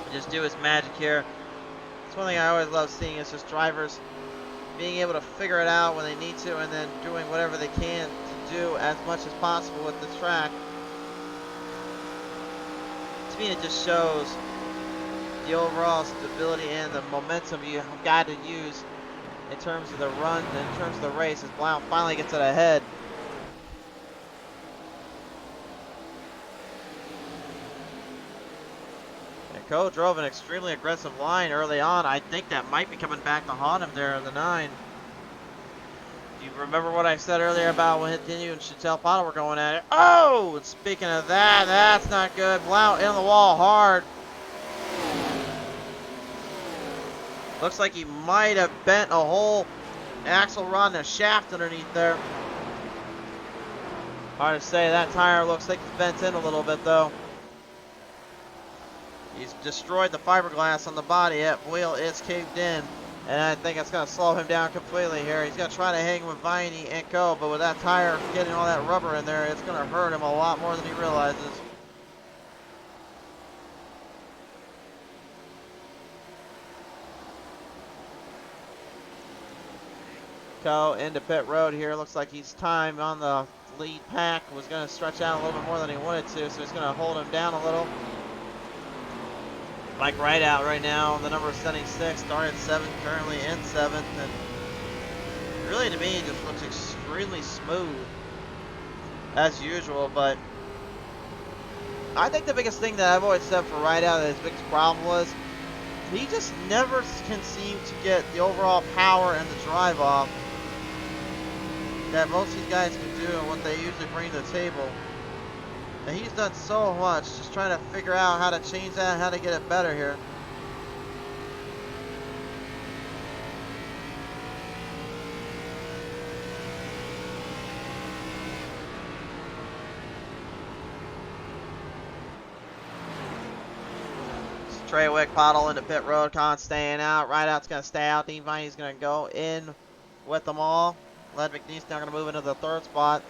and just do his magic here. It's one thing I always love seeing is just drivers being able to figure it out when they need to and then doing whatever they can to do as much as possible with the track. To me, it just shows the overall stability and the momentum you have got to use in terms of the run, in terms of the race, as Blount finally gets it ahead. Co drove an extremely aggressive line early on. I think that might be coming back to haunt him there in the 9. Do you remember what I said earlier about when Hitinu and Chantel Potter were going at it? Oh! And speaking of that, that's not good. Blount in the wall hard. Looks like he might have bent a whole axle rod and a shaft underneath there. Hard to say. That tire looks like it's bent in a little bit, though. He's destroyed the fiberglass on the body. That wheel is caved in. And I think it's going to slow him down completely here. He's going to try to hang with Viney and Co. But with that tire getting all that rubber in there, it's going to hurt him a lot more than he realizes. Co into pit road here. Looks like he's time on the lead pack. Was going to stretch out a little bit more than he wanted to. So he's going to hold him down a little. Mike Rideout right now, the number 76, started 7th, currently in 7th, and really to me it just looks extremely smooth as usual. But I think the biggest thing that I've always said for Rideout that his biggest problem was he just never can seem to get the overall power and the drive off that most of these guys can do and what they usually bring to the table. And he's done so much, just trying to figure out how to change that and how to get it better here. Treywick Pottle into pit road, Con staying out. Rideout's going to stay out. Dean Viney's going to go in with them all. Led McNeese now going to move into the 3rd spot.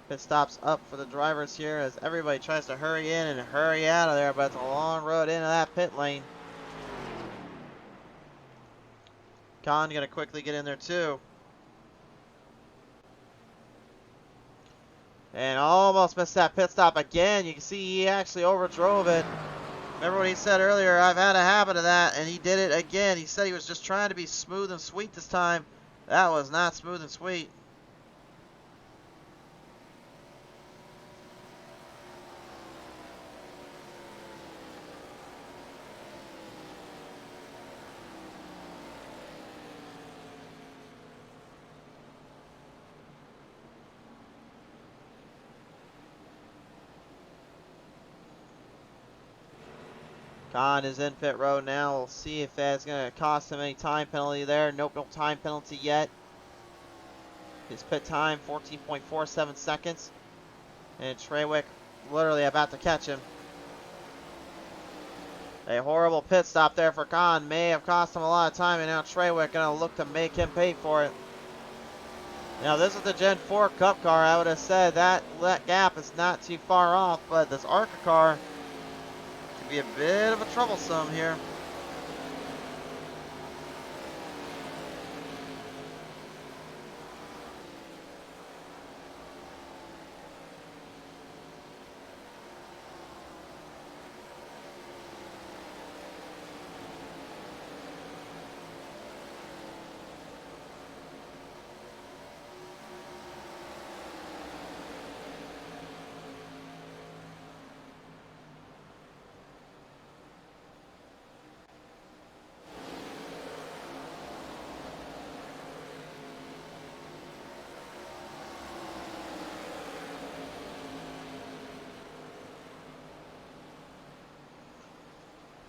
Pit stops up for the drivers here as everybody tries to hurry in and hurry out of there, but it's a long road into that pit lane. Khan gonna quickly get in there too. And almost missed that pit stop again. You can see he actually overdrove it. Remember what he said earlier, I've had a habit of that, and he did it again. He said he was just trying to be smooth and sweet this time. That was not smooth and sweet. Khan is in pit road now. We'll see if that's going to cost him any time penalty there. Nope, no time penalty yet. His pit time, 14.47 seconds. And Treywick literally about to catch him. A horrible pit stop there for Khan. May have cost him a lot of time, and now Treywick going to look to make him pay for it. Now, this is the Gen 4 Cup car. I would have said that gap is not too far off, but this ARCA car be a bit of a troublesome here.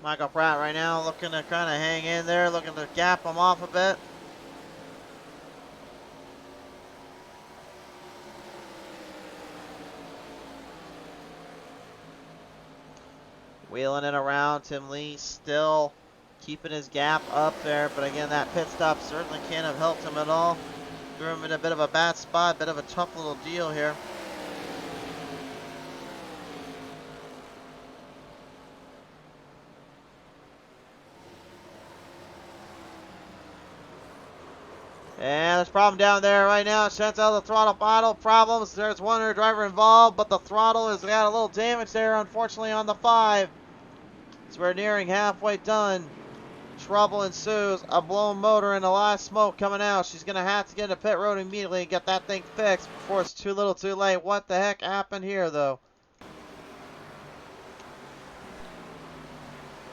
Michael Pratt right now looking to kind of hang in there, looking to gap him off a bit. Wheeling it around, Tim Lee still keeping his gap up there, but again, that pit stop certainly can't have helped him at all. Threw him in a bit of a bad spot, bit of a tough little deal here. And there's a problem down there right now. Chantel, the throttle bottle problems. There's one other driver involved, but the throttle has got a little damage there, unfortunately, on the 5. So we're nearing halfway done. Trouble ensues. A blown motor and a lot of smoke coming out. She's going to have to get into pit road immediately and get that thing fixed before it's too little too late. What the heck happened here, though?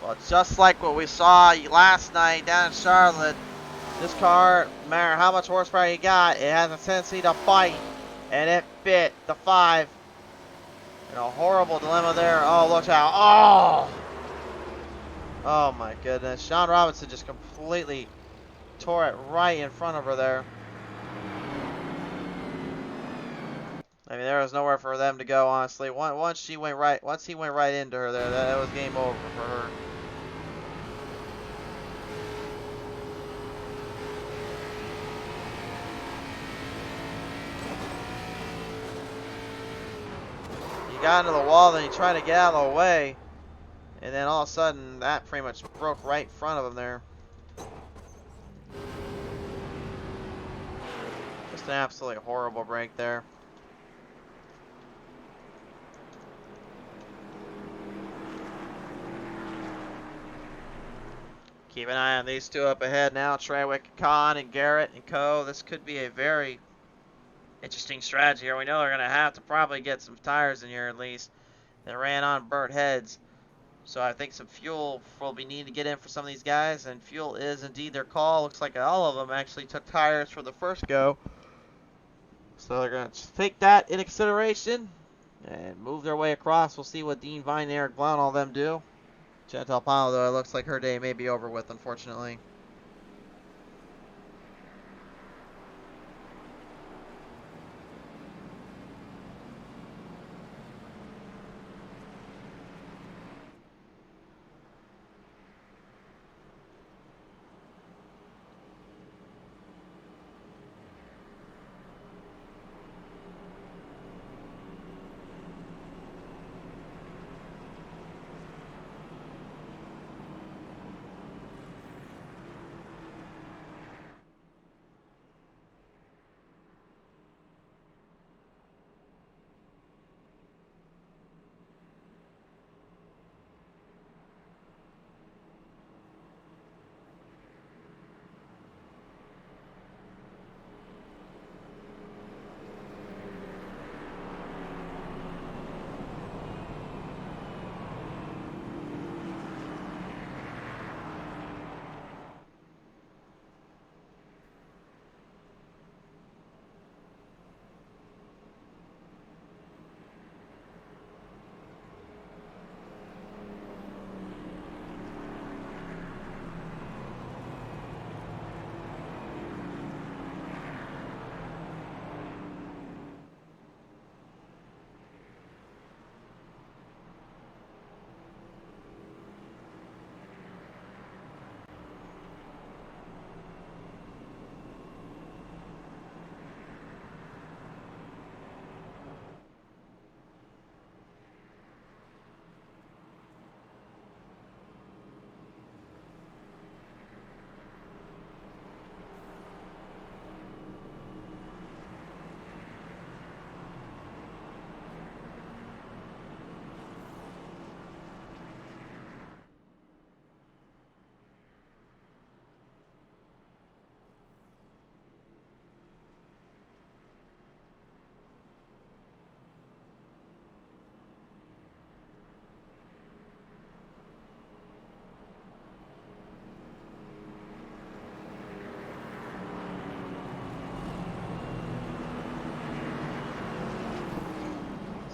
Well, just like what we saw last night down in Charlotte, this car, no matter how much horsepower you got, it has a tendency to bite, and it bit the 5. In a horrible dilemma there. Oh, look out. Oh! Oh, my goodness. Sean Robinson just completely tore it right in front of her there. I mean, there was nowhere for them to go, honestly. Once he went right into her there, that was game over for her. He got into the wall, then he tried to get out of the way, and then all of a sudden, that pretty much broke right in front of him there. Just an absolutely horrible break there. Keep an eye on these two up ahead now, Trawick, Khan, and Garrett and Co. This could be a very interesting strategy here. We know they're going to have to probably get some tires in here at least. They ran on burnt heads. So I think some fuel will be needed to get in for some of these guys, and fuel is indeed their call. Looks like all of them actually took tires for the first go. So they're going to take that into consideration and move their way across. We'll see what Dean Vine, Eric Blount, all them do. Chantal Palo, though, it looks like her day may be over with, unfortunately.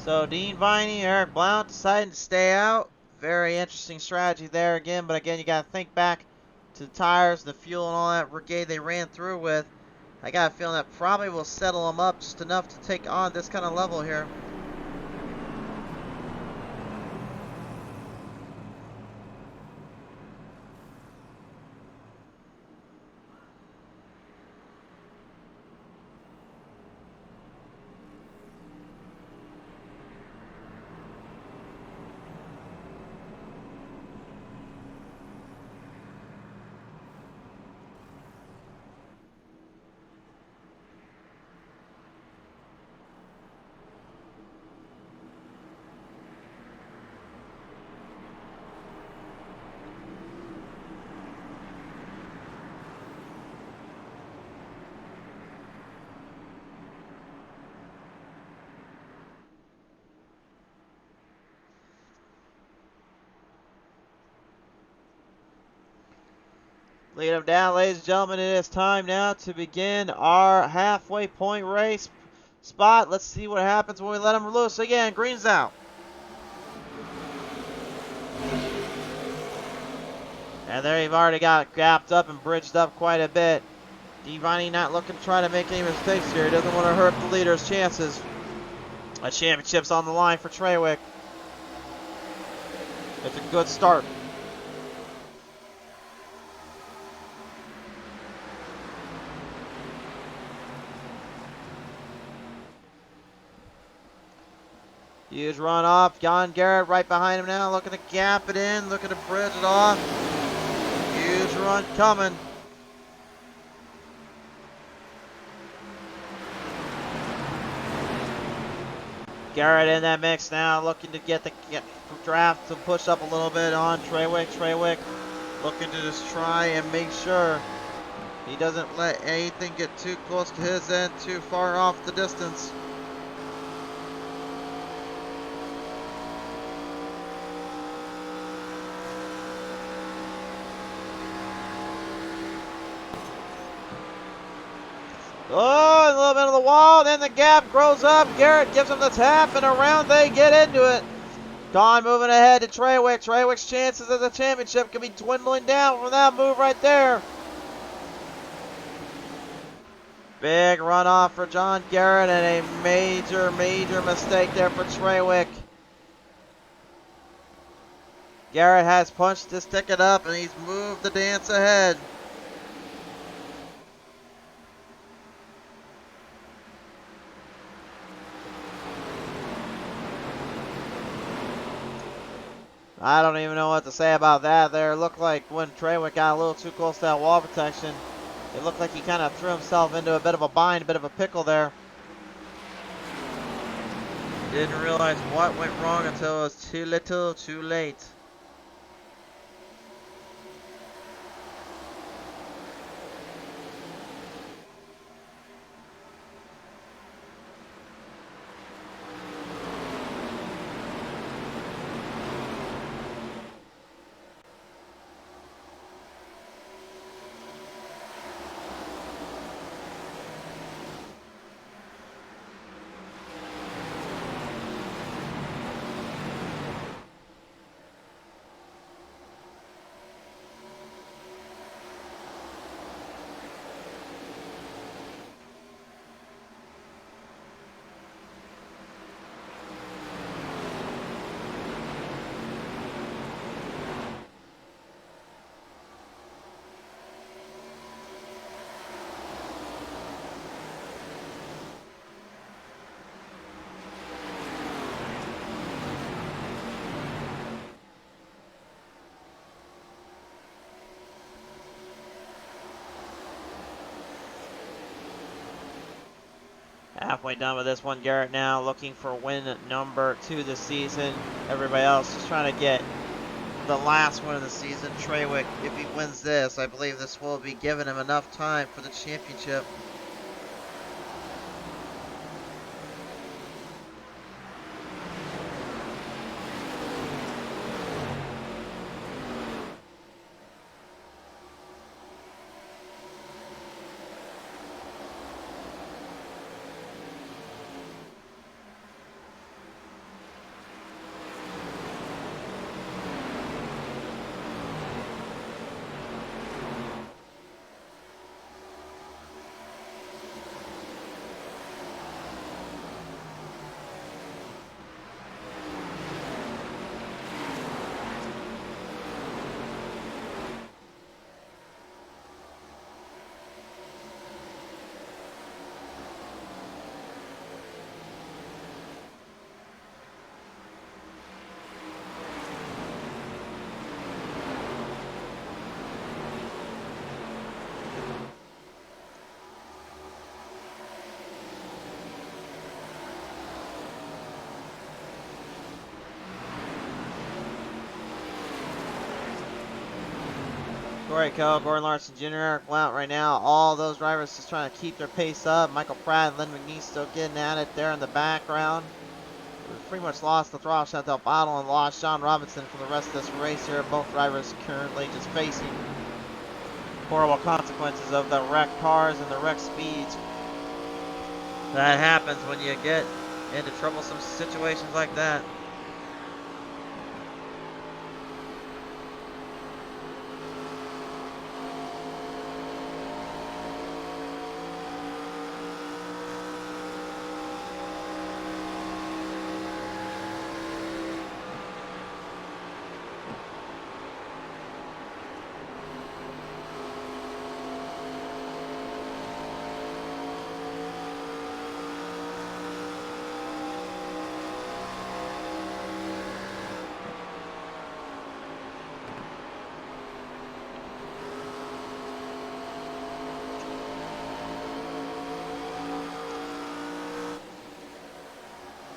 So Dean Viney, Eric Blount deciding to stay out. Very interesting strategy there again, but again, you got to think back to the tires, the fuel, and all that brigade they ran through with. I got a feeling that probably will settle them up just enough to take on this kind of level here. Lead them down, ladies and gentlemen. It is time now to begin our halfway point race spot. Let's see what happens when we let them loose again. Green's out. And there you've already got gapped up and bridged up quite a bit. Divani not looking to try to make any mistakes here. He doesn't want to hurt the leader's chances. A championship's on the line for Trawick. It's a good start. Huge run off. John Garrett right behind him now, looking to gap it in, looking to bridge it off. Huge run coming. Garrett in that mix now, looking to get the draft to push up a little bit on Trawick. Trawick looking to just try and make sure he doesn't let anything get too close to his end, too far off the distance. Oh, a little bit of the wall, then the gap grows up. Garrett gives him the tap, and around they get into it. Don moving ahead to Trawick. Trawick's chances of the championship could be dwindling down from that move right there. Big runoff for John Garrett, and a major, major mistake there for Trawick. Garrett has punched his ticket up, and he's moved the dance ahead. I don't even know what to say about that there. It looked like when Trawick got a little too close to that wall protection, it looked like he kind of threw himself into a bit of a bind, a bit of a pickle there. Didn't realize what went wrong until it was too little, too late. Halfway done with this one. Garrett now looking for win number 2 this season. Everybody else just trying to get the last win of the season. Trawick, if he wins this, I believe this will be giving him enough time for the championship. Corey Coe, Gordon Larson Jr., Eric Blount right now. All those drivers just trying to keep their pace up. Michael Pratt, Lynn McNeese still getting at it there in the background. We've pretty much lost the throttle shut out Bottle and lost Sean Robinson for the rest of this race here. Both drivers currently just facing horrible consequences of the wrecked cars and the wrecked speeds. That happens when you get into troublesome situations like that.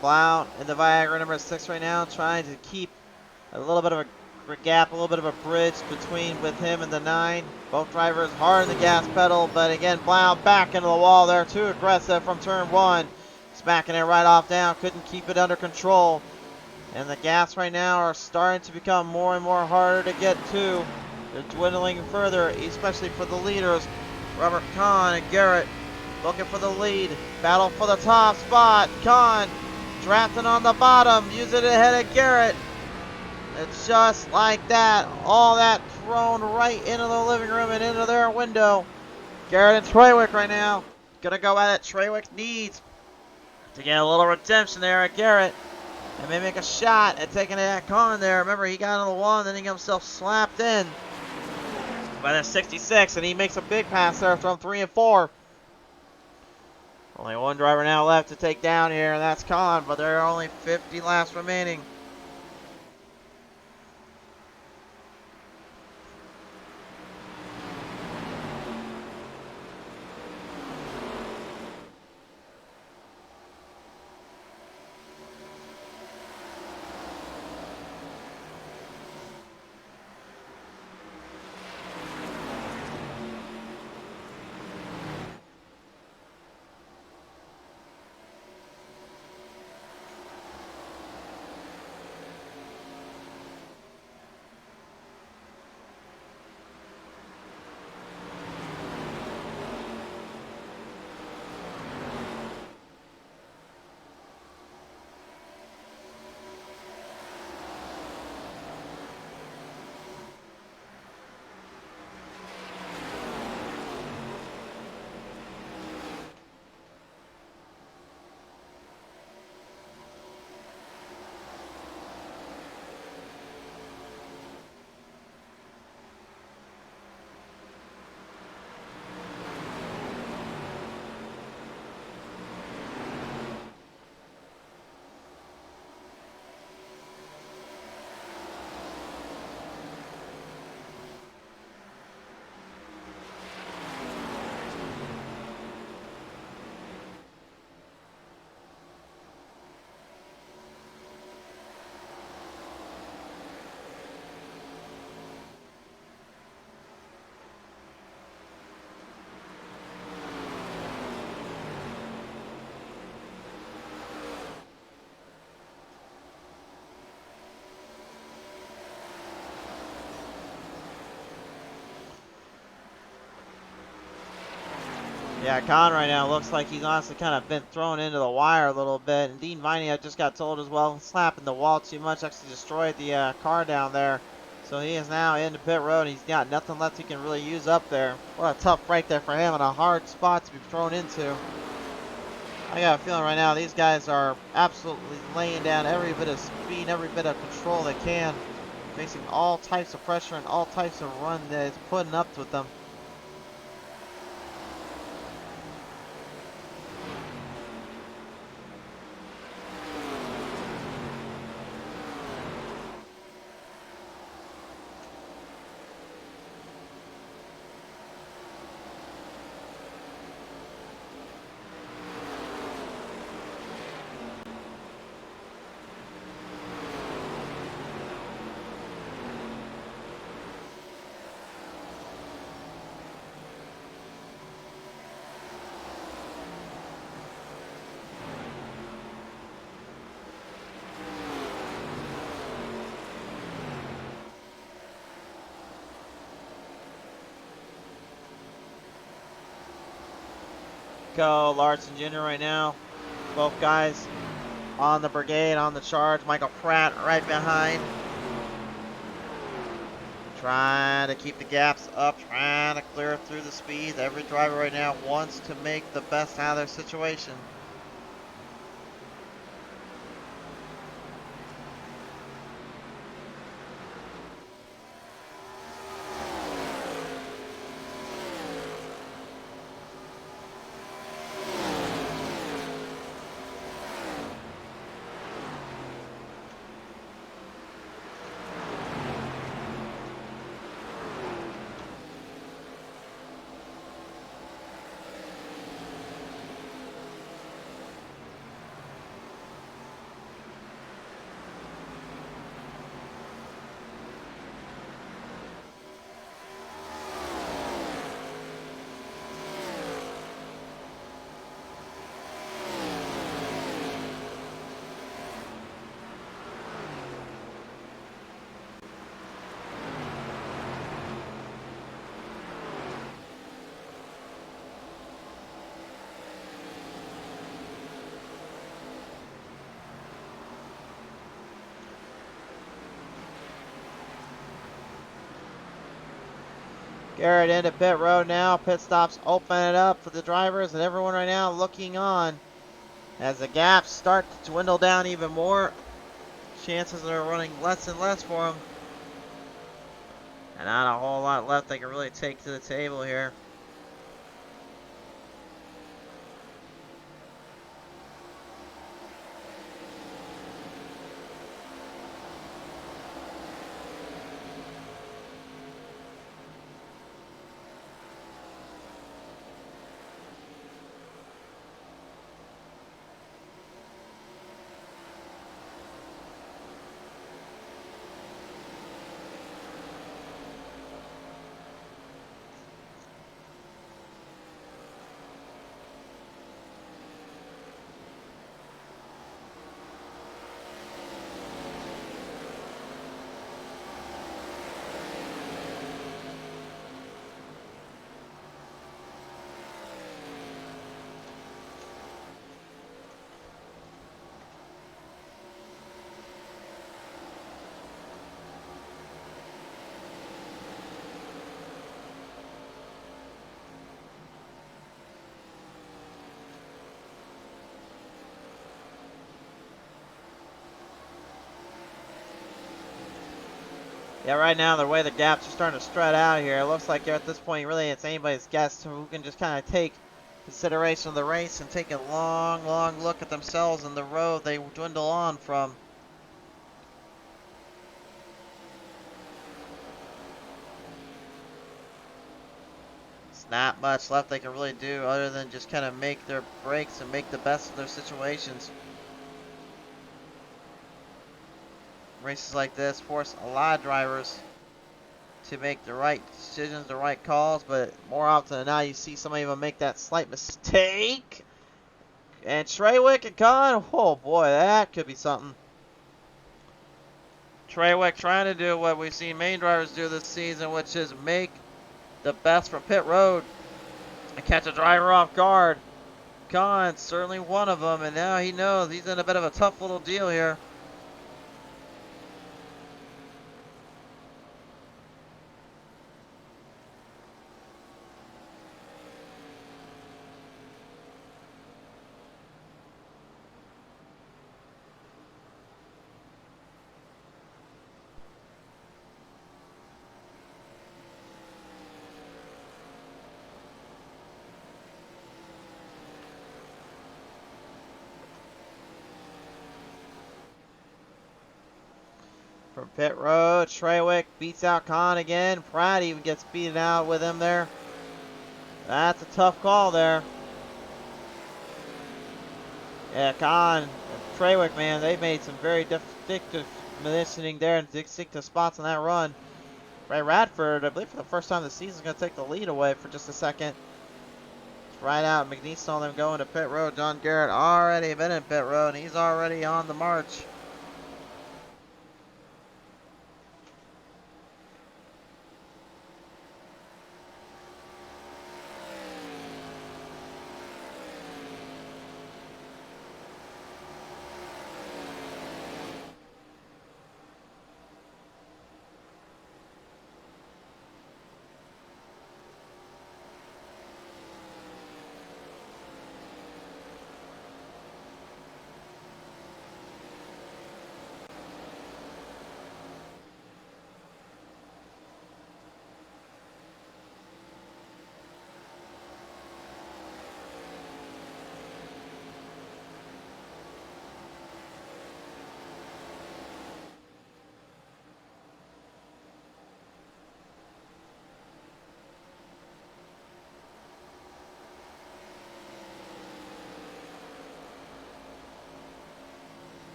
Blount in the Viagra number 6 right now, trying to keep a little bit of a gap, a little bit of a bridge between with him and the 9. Both drivers hard on the gas pedal, but again, Blount back into the wall there, too aggressive from turn 1. Smacking it right off down, couldn't keep it under control. And the gas right now are starting to become more and more harder to get to. They're dwindling further, especially for the leaders. Robert Kahn and Garrett looking for the lead. Battle for the top spot. Kahn drafting on the bottom, using it ahead of Garrett. It's just like that. All that thrown right into the living room and into their window. Garrett and Treywick right now. Gonna go at it. Treywick needs to get a little redemption there at Garrett. And maybe make a shot at taking it at Kahn there. Remember, he got on the wall and then he got himself slapped in by the 66. And he makes a big pass there from 3 and 4. Only one driver now left to take down here, and that's Kahn, but there are only 50 laps remaining. Yeah, Kahn right now looks like he's honestly kind of been thrown into the wire a little bit. And Dean Viney, I just got told as well, slapping the wall too much, actually destroyed the car down there. So he is now into pit road. He's got nothing left he can really use up there. What a tough break there for him and a hard spot to be thrown into. I got a feeling right now these guys are absolutely laying down every bit of speed, every bit of control they can. Facing all types of pressure and all types of run that is putting up with them. Nico Larson Jr. right now. Both guys on the brigade, on the charge. Michael Pratt right behind. Trying to keep the gaps up, trying to clear through the speeds. Every driver right now wants to make the best out of their situation. Garrett into pit road now. Pit stops open it up for the drivers and everyone right now looking on as the gaps start to dwindle down even more. Chances are running less and less for them. And not a whole lot left they can really take to the table here. Yeah, right now the way the gaps are starting to spread out here, it looks like at this point really it's anybody's guess who can just kind of take consideration of the race and take a long, long look at themselves and the road they dwindle on from. It's not much left they can really do other than just kind of make their breaks and make the best of their situations. Races like this force a lot of drivers to make the right decisions, the right calls, but more often than not, you see somebody even make that slight mistake. And Treywick and Kahn, oh boy, that could be something. Treywick trying to do what we've seen main drivers do this season, which is make the best from pit road and catch a driver off guard. Kahn, certainly one of them, and now he knows he's in a bit of a tough little deal here. From pit road, Treywick beats out Kahn again. Pratt even gets beaten out with him there. That's a tough call there. Yeah, Kahn and Treywick, man, they've made some very distinctive positioning there and distinctive spots on that run. Ray Radford, I believe for the first time this season, is going to take the lead away for just a second. Right out, McNeese saw them going to pit road. John Garrett already been in pit road, and he's already on the march.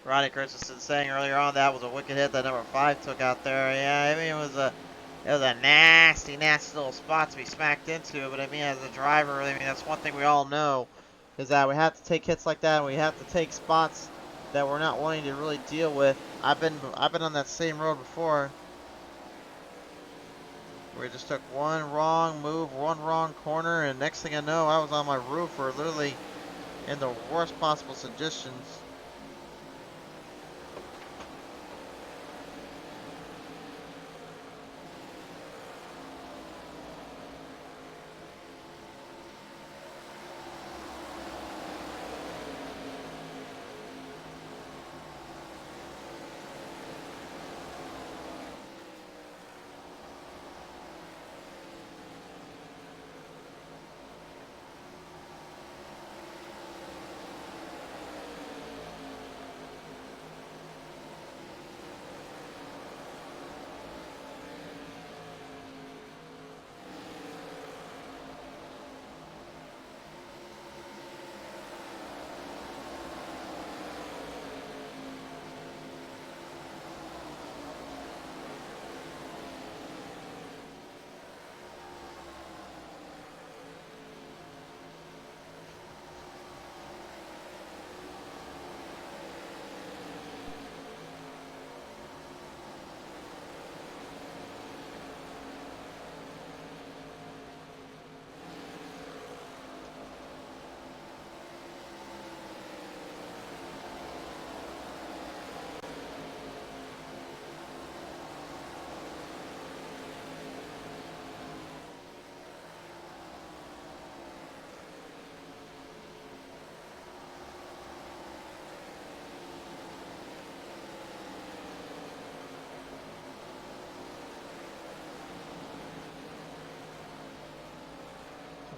Ronnie Christensen saying earlier on that was a wicked hit that number 5 took out there. Yeah, I mean it was a nasty, nasty little spot to be smacked into. But I mean, as a driver, I mean that's one thing we all know is that we have to take hits like that. And we have to take spots that we're not wanting to really deal with. I've been on that same road before. We just took one wrong move, one wrong corner, and next thing I know, I was on my roof or literally in the worst possible conditions.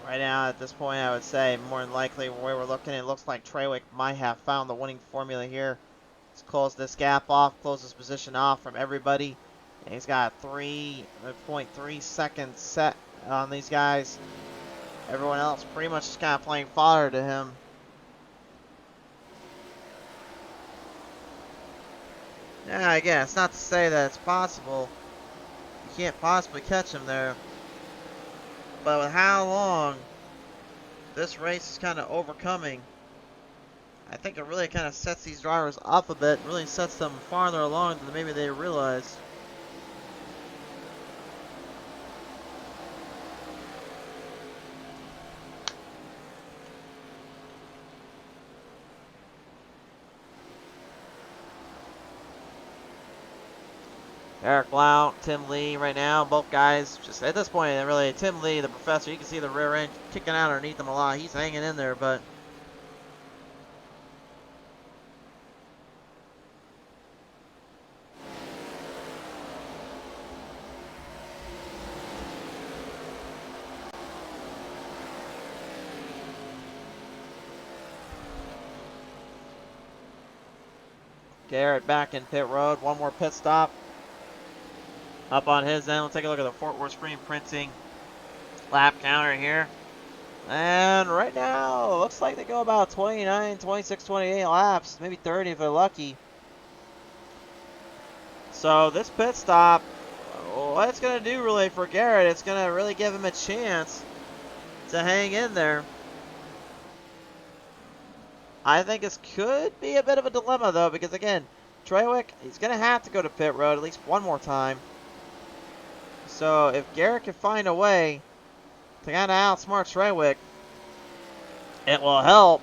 Right now, at this point, I would say more than likely where we're looking, it looks like Trawick might have found the winning formula here. Let's close this gap off, close this position off from everybody. And he's got 3.3 seconds set on these guys. Everyone else pretty much just kind of playing fodder to him. Yeah, again, it's not to say that it's possible. You can't possibly catch him there. But with how long this race is kind of overcoming, I think it really kind of sets these drivers up a bit, really sets them farther along than maybe they realized. Eric Blount, Tim Lee right now, both guys just at this point, really, Tim Lee, the professor, you can see the rear end kicking out underneath him a lot. He's hanging in there, but Garrett back in pit road, one more pit stop. Up on his end, we'll take a look at the Fort Worth Screen Printing lap counter here. And right now, it looks like they go about 29, 26, 28 laps, maybe 30 if they're lucky. So this pit stop, what it's going to do really for Garrett, it's going to really give him a chance to hang in there. I think this could be a bit of a dilemma though, because again, Trawick, he's going to have to go to pit road at least one more time. So if Garrett can find a way to kind of outsmart Trawick, it will help.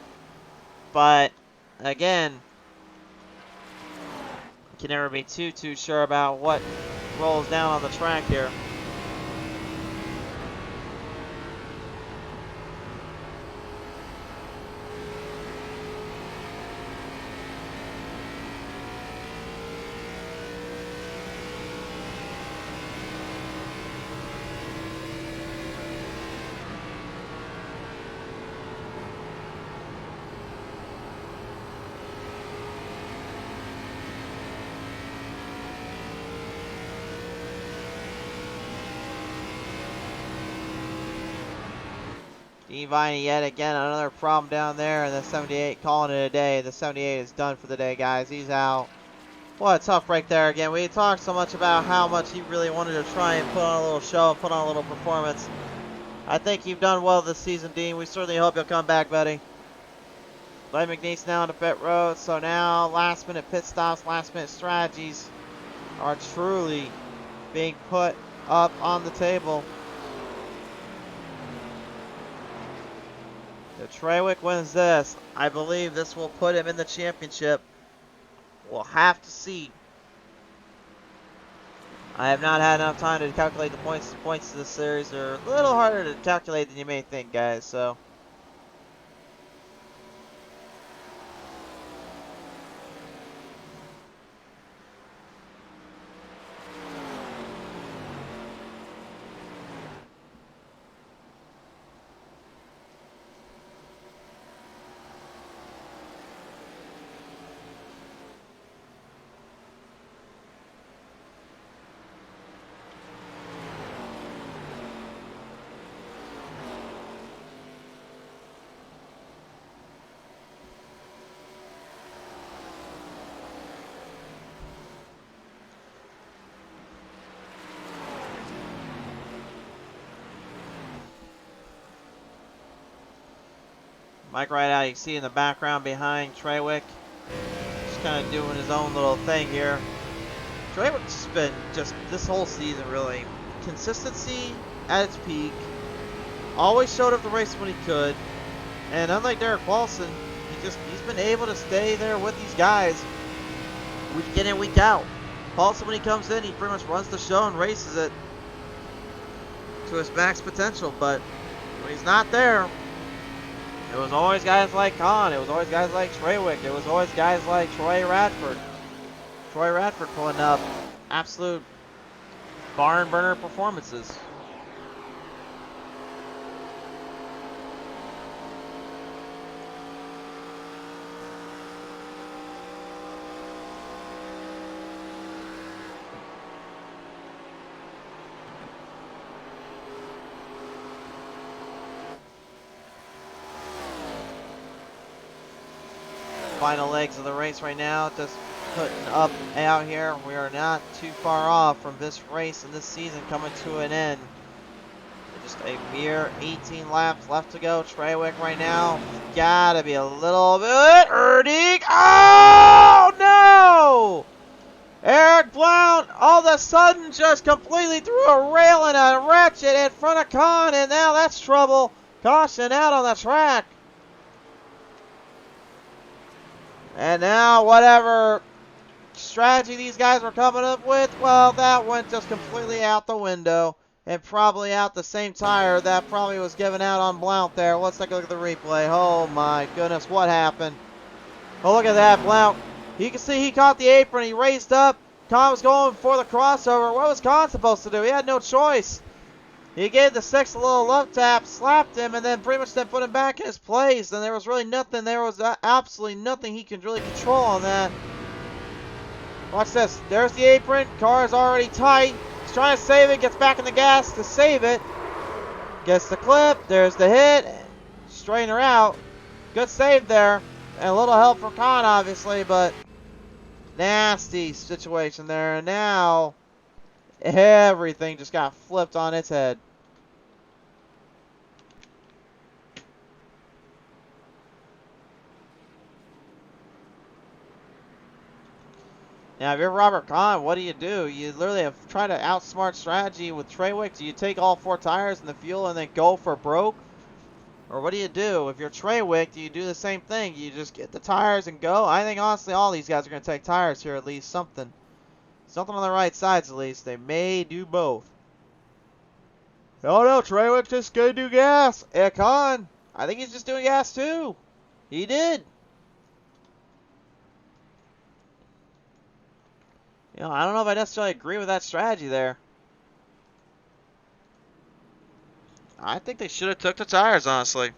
But again, you can never be too sure about what rolls down on the track here. Evine yet again, another problem down there, and the 78 calling it a day. The 78 is done for the day, guys. He's out. What a tough break there again. We talked so much about how much he really wanted to try and put on a little show and put on a little performance. I think you've done well this season, Dean. We certainly hope you'll come back, buddy. Lloyd McNeese now on the pit road. So now last minute pit stops, last minute strategies are truly being put up on the table. If Trawick wins this, I believe this will put him in the championship. We'll have to see. I have not had enough time to calculate the points of this series. They're a little harder to calculate than you may think, guys. So Mike right out, you can see in the background behind Trawick. Just kind of doing his own little thing here. Trawick's been just this whole season really consistency at its peak. Always showed up to race when he could. And unlike Derek Paulson, he's been able to stay there with these guys week in and week out. Paulson, when he comes in, he pretty much runs the show and races it to his max potential. But when he's not there, it was always guys like Kahn. It was always guys like Trawick. It was always guys like Troy Radford. Troy Radford pulling up absolute barn burner performances. Final legs of the race right now, just putting up out here. We are not too far off from this race and this season coming to an end. Just a mere 18 laps left to go. Trawick right now, gotta be a little bit hurting. Oh no! Eric Blount all of a sudden just completely threw a rail and a ratchet in front of Kahn, and now that's trouble. Caution out on the track. And now whatever strategy these guys were coming up with, well, that went just completely out the window. And probably out the same tire that probably was given out on Blount there. Let's take a look at the replay. Oh my goodness, what happened? Oh, look at that, Blount. You can see he caught the apron, he raised up. Kahn was going for the crossover. What was Kahn supposed to do? He had no choice. He gave the six a little love tap, slapped him, and then pretty much then put him back in his place. And there was really nothing, there was absolutely nothing he could really control on that. Watch this. There's the apron. Car is already tight. He's trying to save it, gets back in the gas to save it. Gets the clip. There's the hit. Straighten her out. Good save there. And a little help from Kahn, obviously, but nasty situation there. And now everything just got flipped on its head. Now, if you're Robert Kahn, what do? You literally have tried to outsmart strategy with Trawick. Do you take all four tires and the fuel and then go for broke? Or what do you do? If you're Trawick, do you do the same thing? You just get the tires and go? I think, honestly, all these guys are going to take tires here, at least something. Something on the right sides, at least. They may do both. Oh, no, Trawick's just going to do gas. Kahn, I think he's just doing gas, too. He did. You know, I don't know if I necessarily agree with that strategy there. I think they should have took the tires, honestly.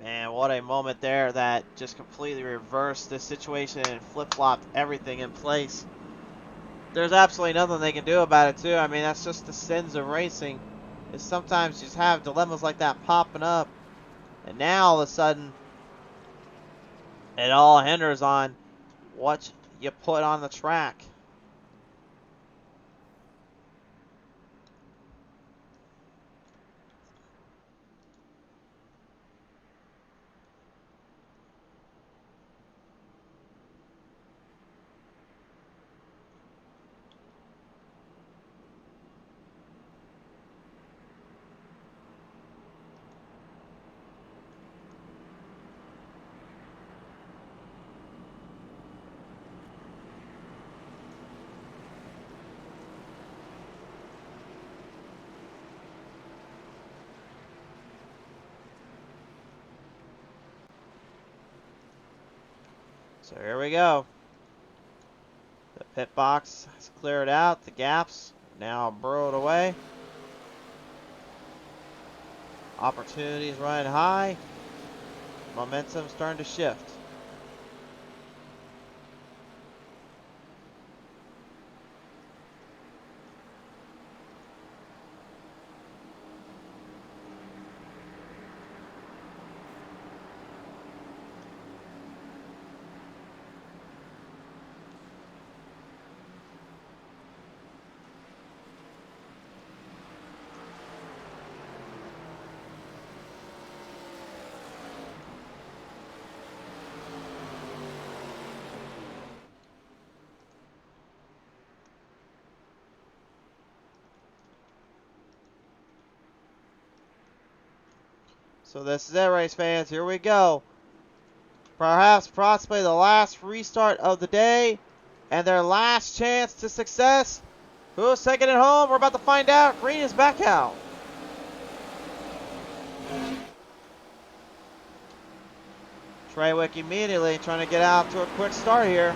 And what a moment there that just completely reversed this situation and flip-flopped everything in place. There's absolutely nothing they can do about it, too. I mean, that's just the sins of racing. Is sometimes you just have dilemmas like that popping up. And now, all of a sudden, it all hinders on what you put on the track. So here we go. The pit box has cleared out. The gaps now burrowed away. Opportunities running high. Momentum starting to shift. So this is it, race fans. Here we go. Perhaps possibly the last restart of the day and their last chance to success. Who's taking it home? We're about to find out. Green is back out. Treywick immediately trying to get out to a quick start here.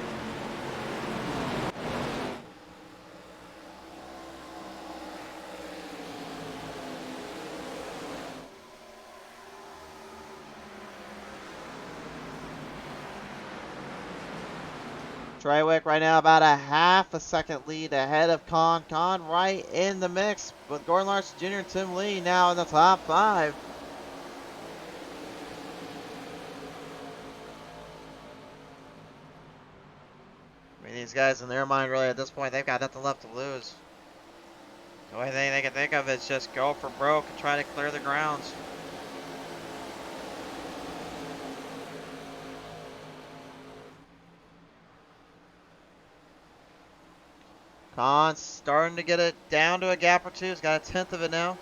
Treywick right now about a half a second lead ahead of Con. Con right in the mix with Gordon Larson Jr. and Tim Lee now in the top 5. I mean, these guys in their mind really at this point, they've got nothing left to lose. The only thing they can think of is just go for broke and try to clear the grounds. Con's starting to get it down to a gap or two. He's got a tenth of it now.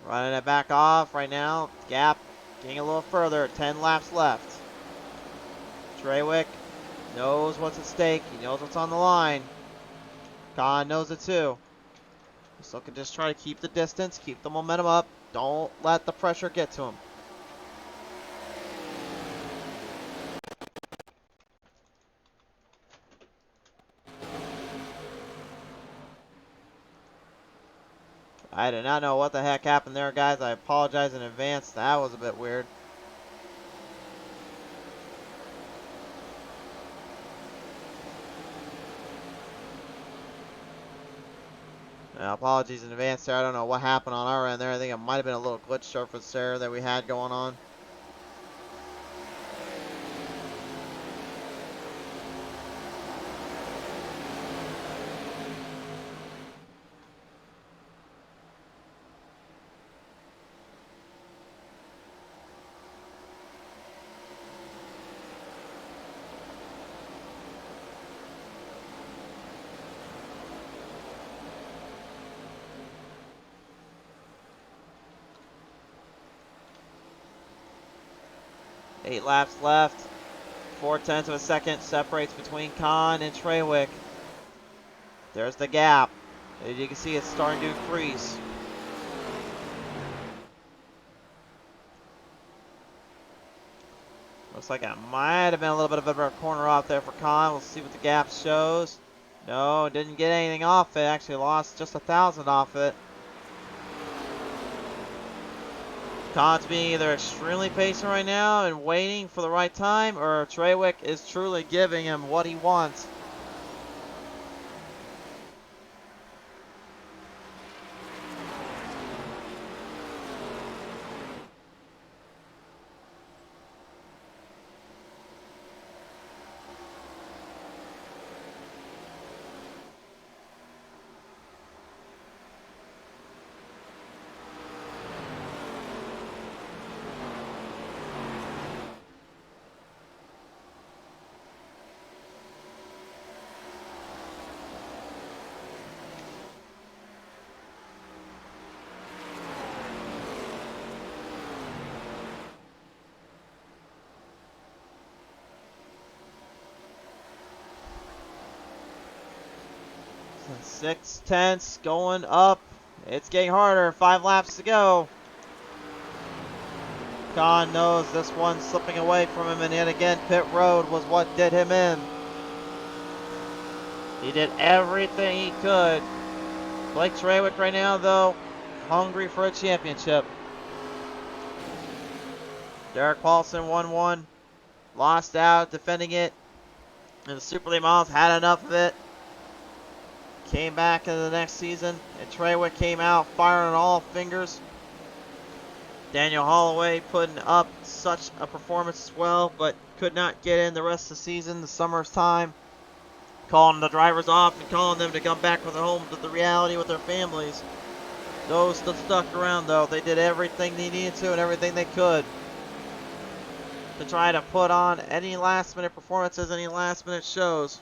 Running it back off right now. Gap getting a little further. 10 laps left. Treywick knows what's at stake. He knows what's on the line. Con knows it too. So can just try to keep the distance, keep the momentum up. Don't let the pressure get to him. I do not know what the heck happened there, guys. I apologize in advance. That was a bit weird. Now, apologies in advance there. I don't know what happened on our end there. I think it might have been a little glitch surface there that we had going on. Eight laps left. 4/10 of a second separates between Kahn and Treywick. There's the gap. As you can see, it's starting to increase. Looks like it might have been a little bit of a better corner off there for Kahn. We'll see what the gap shows. No, didn't get anything off it. Actually lost just 1,000 off it. Kahn's being either extremely patient right now and waiting for the right time, or Treywick is truly giving him what he wants. Six tenths going up. It's getting harder. 5 laps to go. Kahn knows this one's slipping away from him, and yet again, pit road was what did him in. He did everything he could. Blake Treywick right now, though, hungry for a championship. Derek Paulson 1-1. Lost out defending it. And the Super League Miles had enough of it. Came back in the next season, and Treywick came out firing on all fingers. Daniel Holloway putting up such a performance as well, but could not get in the rest of the season, the summer's time. Calling the drivers off and calling them to come back with their home to the reality with their families. Those that stuck around, though, they did everything they needed to and everything they could to try to put on any last-minute performances, any last-minute shows.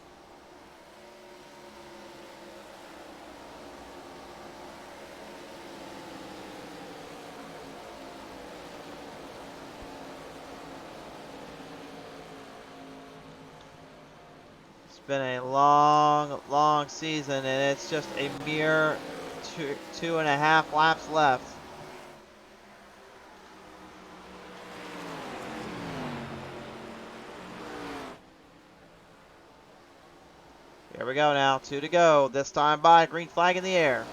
Been a long season, and it's just a mere 2.5 laps left. Here we go now, 2 to go. This time by green flag in the air.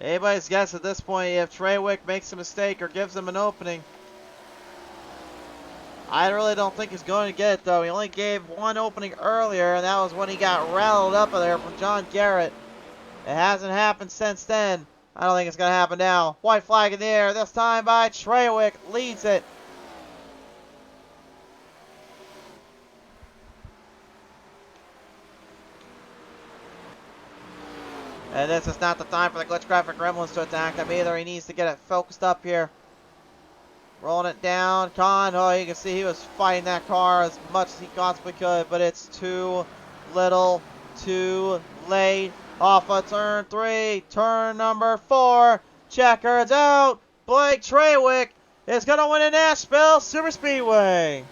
Anybody's guess at this point if Treywick makes a mistake or gives him an opening. I really don't think he's going to get it, though. He only gave one opening earlier, and that was when he got rattled up there from John Garrett. It hasn't happened since then. I don't think it's going to happen now. White flag in the air, this time by Treywick, leads it. And this is not the time for the glitch graphic gremlins to attack him either. He needs to get it focused up here. Rolling it down. Kahn, oh, you can see he was fighting that car as much as he possibly could, but it's too little, too late. Off of turn 3, turn number 4. Checkers out. Blake Treywick is going to win in Nashville Superspeedway.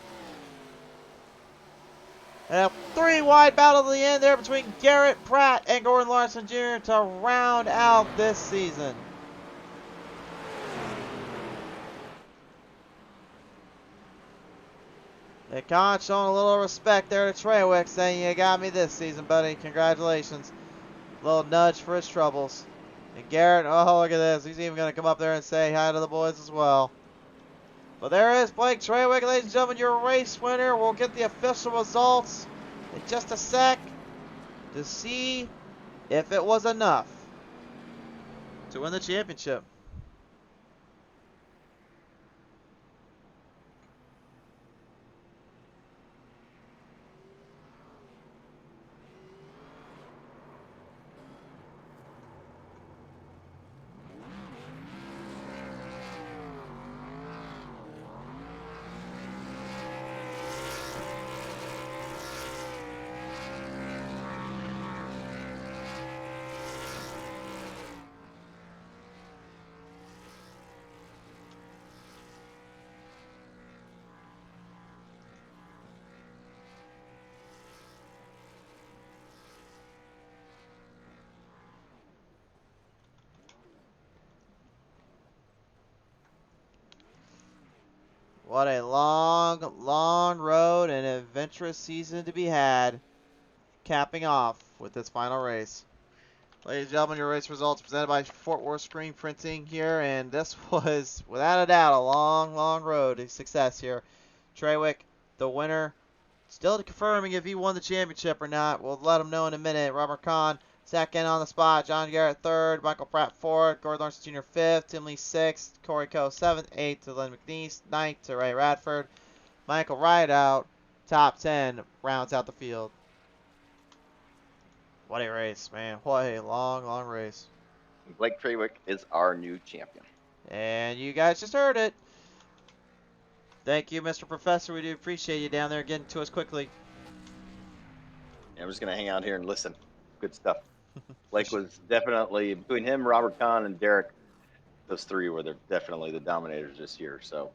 And a 3-wide battle to the end there between Garrett Pratt and Gordon Larson Jr. to round out this season. And Kahn showing a little respect there to Treywick, saying, you got me this season, buddy. Congratulations. A little nudge for his troubles. And Garrett, oh, look at this. He's even going to come up there and say hi to the boys as well. But there is Blake Treywick, ladies and gentlemen, your race winner. We'll get the official results in just a sec to see if it was enough to win the championship. What a long, long road and adventurous season to be had. Capping off with this final race. Ladies and gentlemen, your race results presented by Fort Worth Screen Printing here, and this was, without a doubt, a long, long road to success here. Treywick, the winner, still confirming if he won the championship or not. We'll let him know in a minute. Robert Kahn, second on the spot. John Garrett, third. Michael Pratt, fourth. Gordon Lawrence Jr., fifth. Tim Lee, sixth. Corey Coe, seventh. Eighth to Len McNeese. Ninth to Ray Radford. Michael Rideout, top 10, rounds out the field. What a race, man. What a long, long race. Blake Treywick is our new champion. And you guys just heard it. Thank you, Mr. Professor. We do appreciate you down there getting to us quickly. Yeah, I'm just going to hang out here and listen. Good stuff. Blake was definitely, between him, Robert Kahn, and Derek, those three were definitely the dominators this year. So,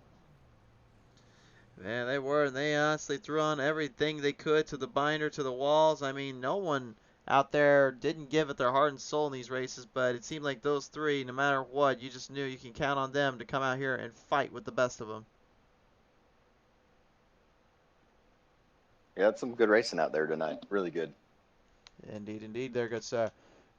Man, they were, and they honestly threw on everything they could to the binder, to the walls. I mean, no one out there didn't give it their heart and soul in these races, but it seemed like those three, no matter what, you just knew you can count on them to come out here and fight with the best of them. yeah, that's some good racing out there tonight. Really good. Indeed, indeed, they're good, sir.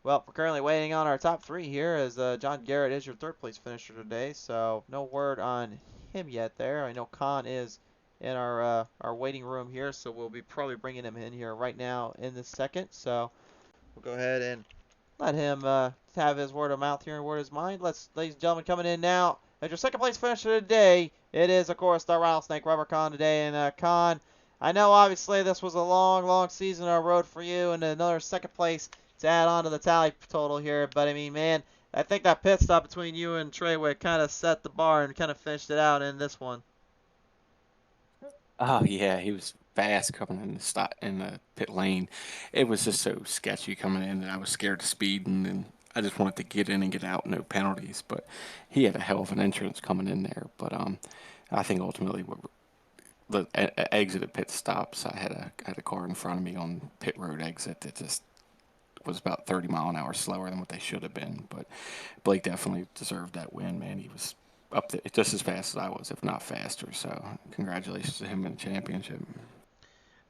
Well, we're currently waiting on our top three here, as John Garrett is your third place finisher today, so no word on him yet there. I know Khan is in our waiting room here, so we'll be probably bringing him in here right now in this second. So we'll go ahead and let him have his word of mouth here and word of his mind. Ladies and gentlemen, coming in now as your second place finisher today, it is, of course, the Rattlesnake Rubber Khan today. And Khan, I know obviously this was a long, long season on road for you, and another second place to add on to the tally total here. But I mean, man, I think that pit stop between you and Treywick kind of set the bar and kind of finished it out in this one. Oh yeah, he was fast coming in the pit lane. It was just so sketchy coming in that I was scared of speeding, and I just wanted to get in and get out, no penalties. But he had a hell of an entrance coming in there. But I think ultimately the exit at pit stops, I had a car in front of me on pit road exit that just was about 30 mile an hour slower than what they should have been. But Blake definitely deserved that win, man. He was up there just as fast as I was, if not faster. So congratulations to him in the championship.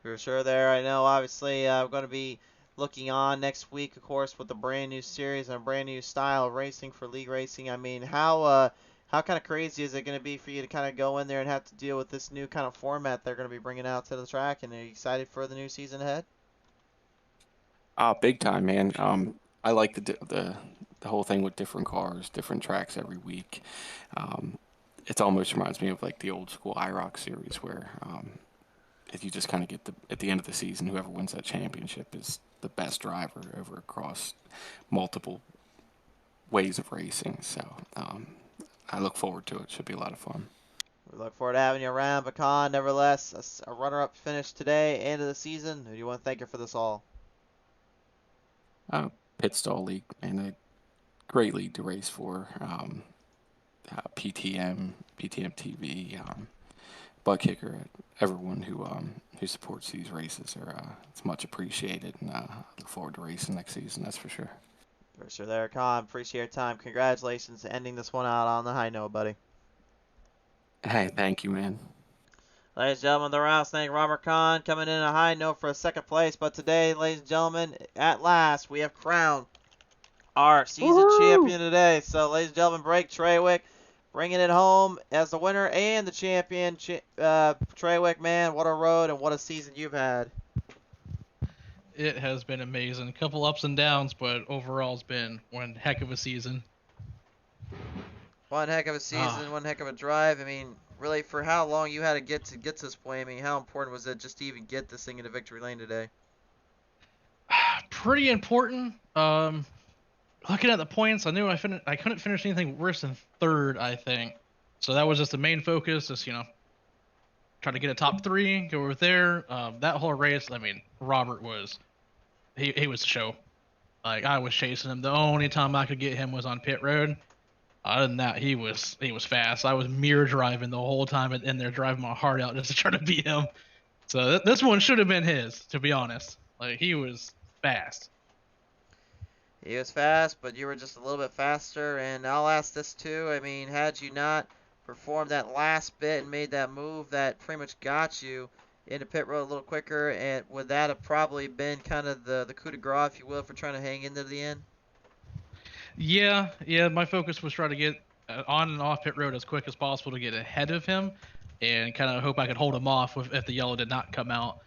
For sure there. I know obviously I'm going to be looking on next week, of course, with a brand new series and a brand new style of racing for league racing. I mean, how kind of crazy is it going to be for you to kind of go in there and have to deal with this new kind of format they're going to be bringing out to the track? And are you excited for the new season ahead? Big time, man. I like the whole thing with different cars, different tracks every week. It almost reminds me of like the old school IROC series where if you just kind of get at the end of the season, whoever wins that championship is the best driver over across multiple ways of racing. So I look forward to it. Should be a lot of fun. We look forward to having you around, Pecan. Nevertheless, a runner-up finish today, end of the season. Who do you want to thank you for this all? Pit Stall League, and a great league to race for. PTM TV, Butt Kicker, everyone who supports these races it's much appreciated, and I look forward to racing next season. That's for sure. For sure there, Con. Appreciate your time. Congratulations ending this one out on the high note, buddy. Hey, thank you, man. Ladies and gentlemen, the Rattlesnake Robert Kahn coming in a high note for a second place. But today, ladies and gentlemen, at last, we have crowned our season champion today. So, ladies and gentlemen, Blake Treywick bringing it home as the winner and the champion. Treywick, man, what a road and what a season you've had. It has been amazing. A couple ups and downs, but overall it's been one heck of a season. One heck of a season, one heck of a drive. I mean, really, for how long you had to get to this point, I mean, how important was it just to even get this thing into victory lane today? Pretty important. Looking at the points, I knew I couldn't finish anything worse than third, I think. So that was just the main focus, just, try to get a top three, go over there. That whole race, I mean, Robert was, he was a show. Like, I was chasing him. The only time I could get him was on pit road. Other than that, he was fast. I was mirror driving the whole time in there, driving my heart out just to try to beat him. So this one should have been his, to be honest. Like, he was fast. He was fast, but you were just a little bit faster. And I'll ask this too. I mean, had you not performed that last bit and made that move that pretty much got you into pit road a little quicker, and would that have probably been kind of the coup de grace, if you will, for trying to hang into the end? Yeah, yeah. My focus was try to get on and off pit road as quick as possible to get ahead of him, and kind of hope I could hold him off if the yellow did not come out.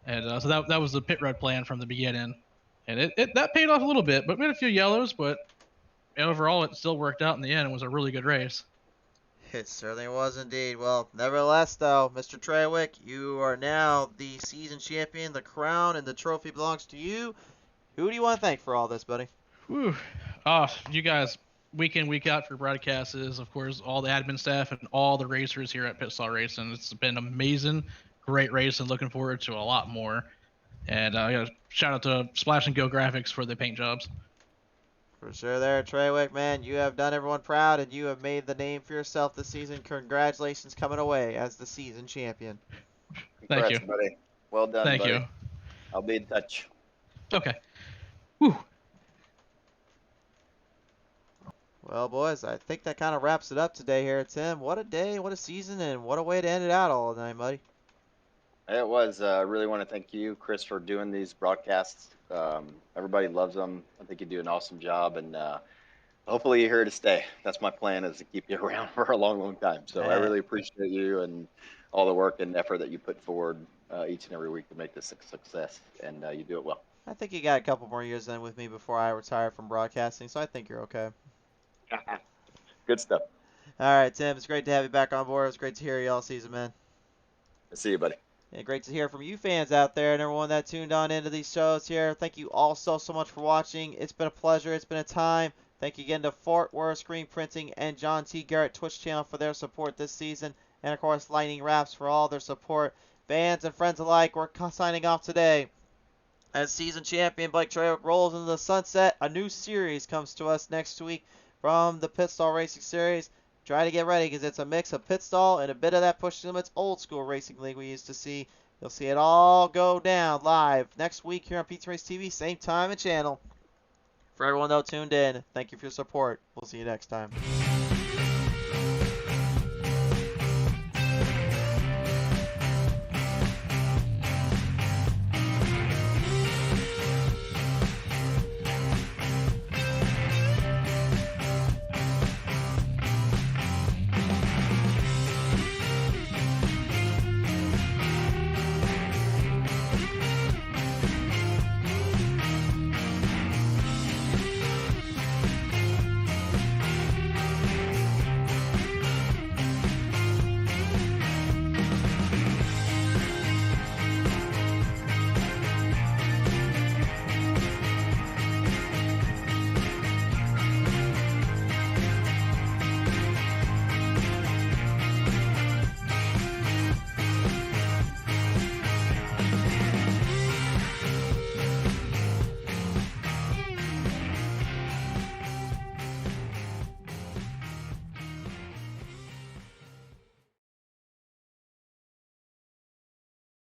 And so that was the pit road plan from the beginning, and it that paid off a little bit. But we had a few yellows, but overall it still worked out in the end. It was a really good race. It certainly was indeed. Well, nevertheless, though, Mr. Trawick, you are now the season champion. The crown and the trophy belongs to you. Who do you want to thank for all this, buddy? Whew. You guys, week in, week out for broadcasts is, of course, all the admin staff and all the racers here at Pit Stall Racing. It's been amazing, great race, and looking forward to a lot more. And shout out to Splash and Go Graphics for the paint jobs. For sure there, Trawick, man. You have done everyone proud, and you have made the name for yourself this season. Congratulations coming away as the season champion. Thank you. Buddy. Well done, Thank buddy. you. I'll be in touch. Okay. Whew. Well, boys, I think that kind of wraps it up today here, Tim. What a day, what a season, and what a way to end it out all night, buddy. It was. I really want to thank you, Chris, for doing these broadcasts. Everybody loves them. I think you do an awesome job, and hopefully you're here to stay. That's my plan, is to keep you around for a long, long time. So I really appreciate you and all the work and effort that you put forward each and every week to make this a success, and you do it well. I think you got a couple more years in with me before I retire from broadcasting, so I think you're okay. Good stuff. All right, Tim, it's great to have you back on board. It was great to hear you all season, man. See you, buddy. And great to hear from you fans out there and everyone that tuned on into these shows here. Thank you all so much for watching. It's been a pleasure. It's been a time. Thank you again to Fort Worth Screen Printing and John T. Garrett Twitch channel for their support this season. And, of course, Lightning Wrapz for all their support. Fans and friends alike, we're signing off today. As season champion Blake Trawick rolls into the sunset, a new series comes to us next week from the Pit Stall Racing Series. Try to get ready because it's a mix of pit stall and a bit of that push limits old school racing league we used to see. You'll see it all go down live next week here on Pizza Race TV, same time and channel. For everyone though tuned in, thank you for your support. We'll see you next time.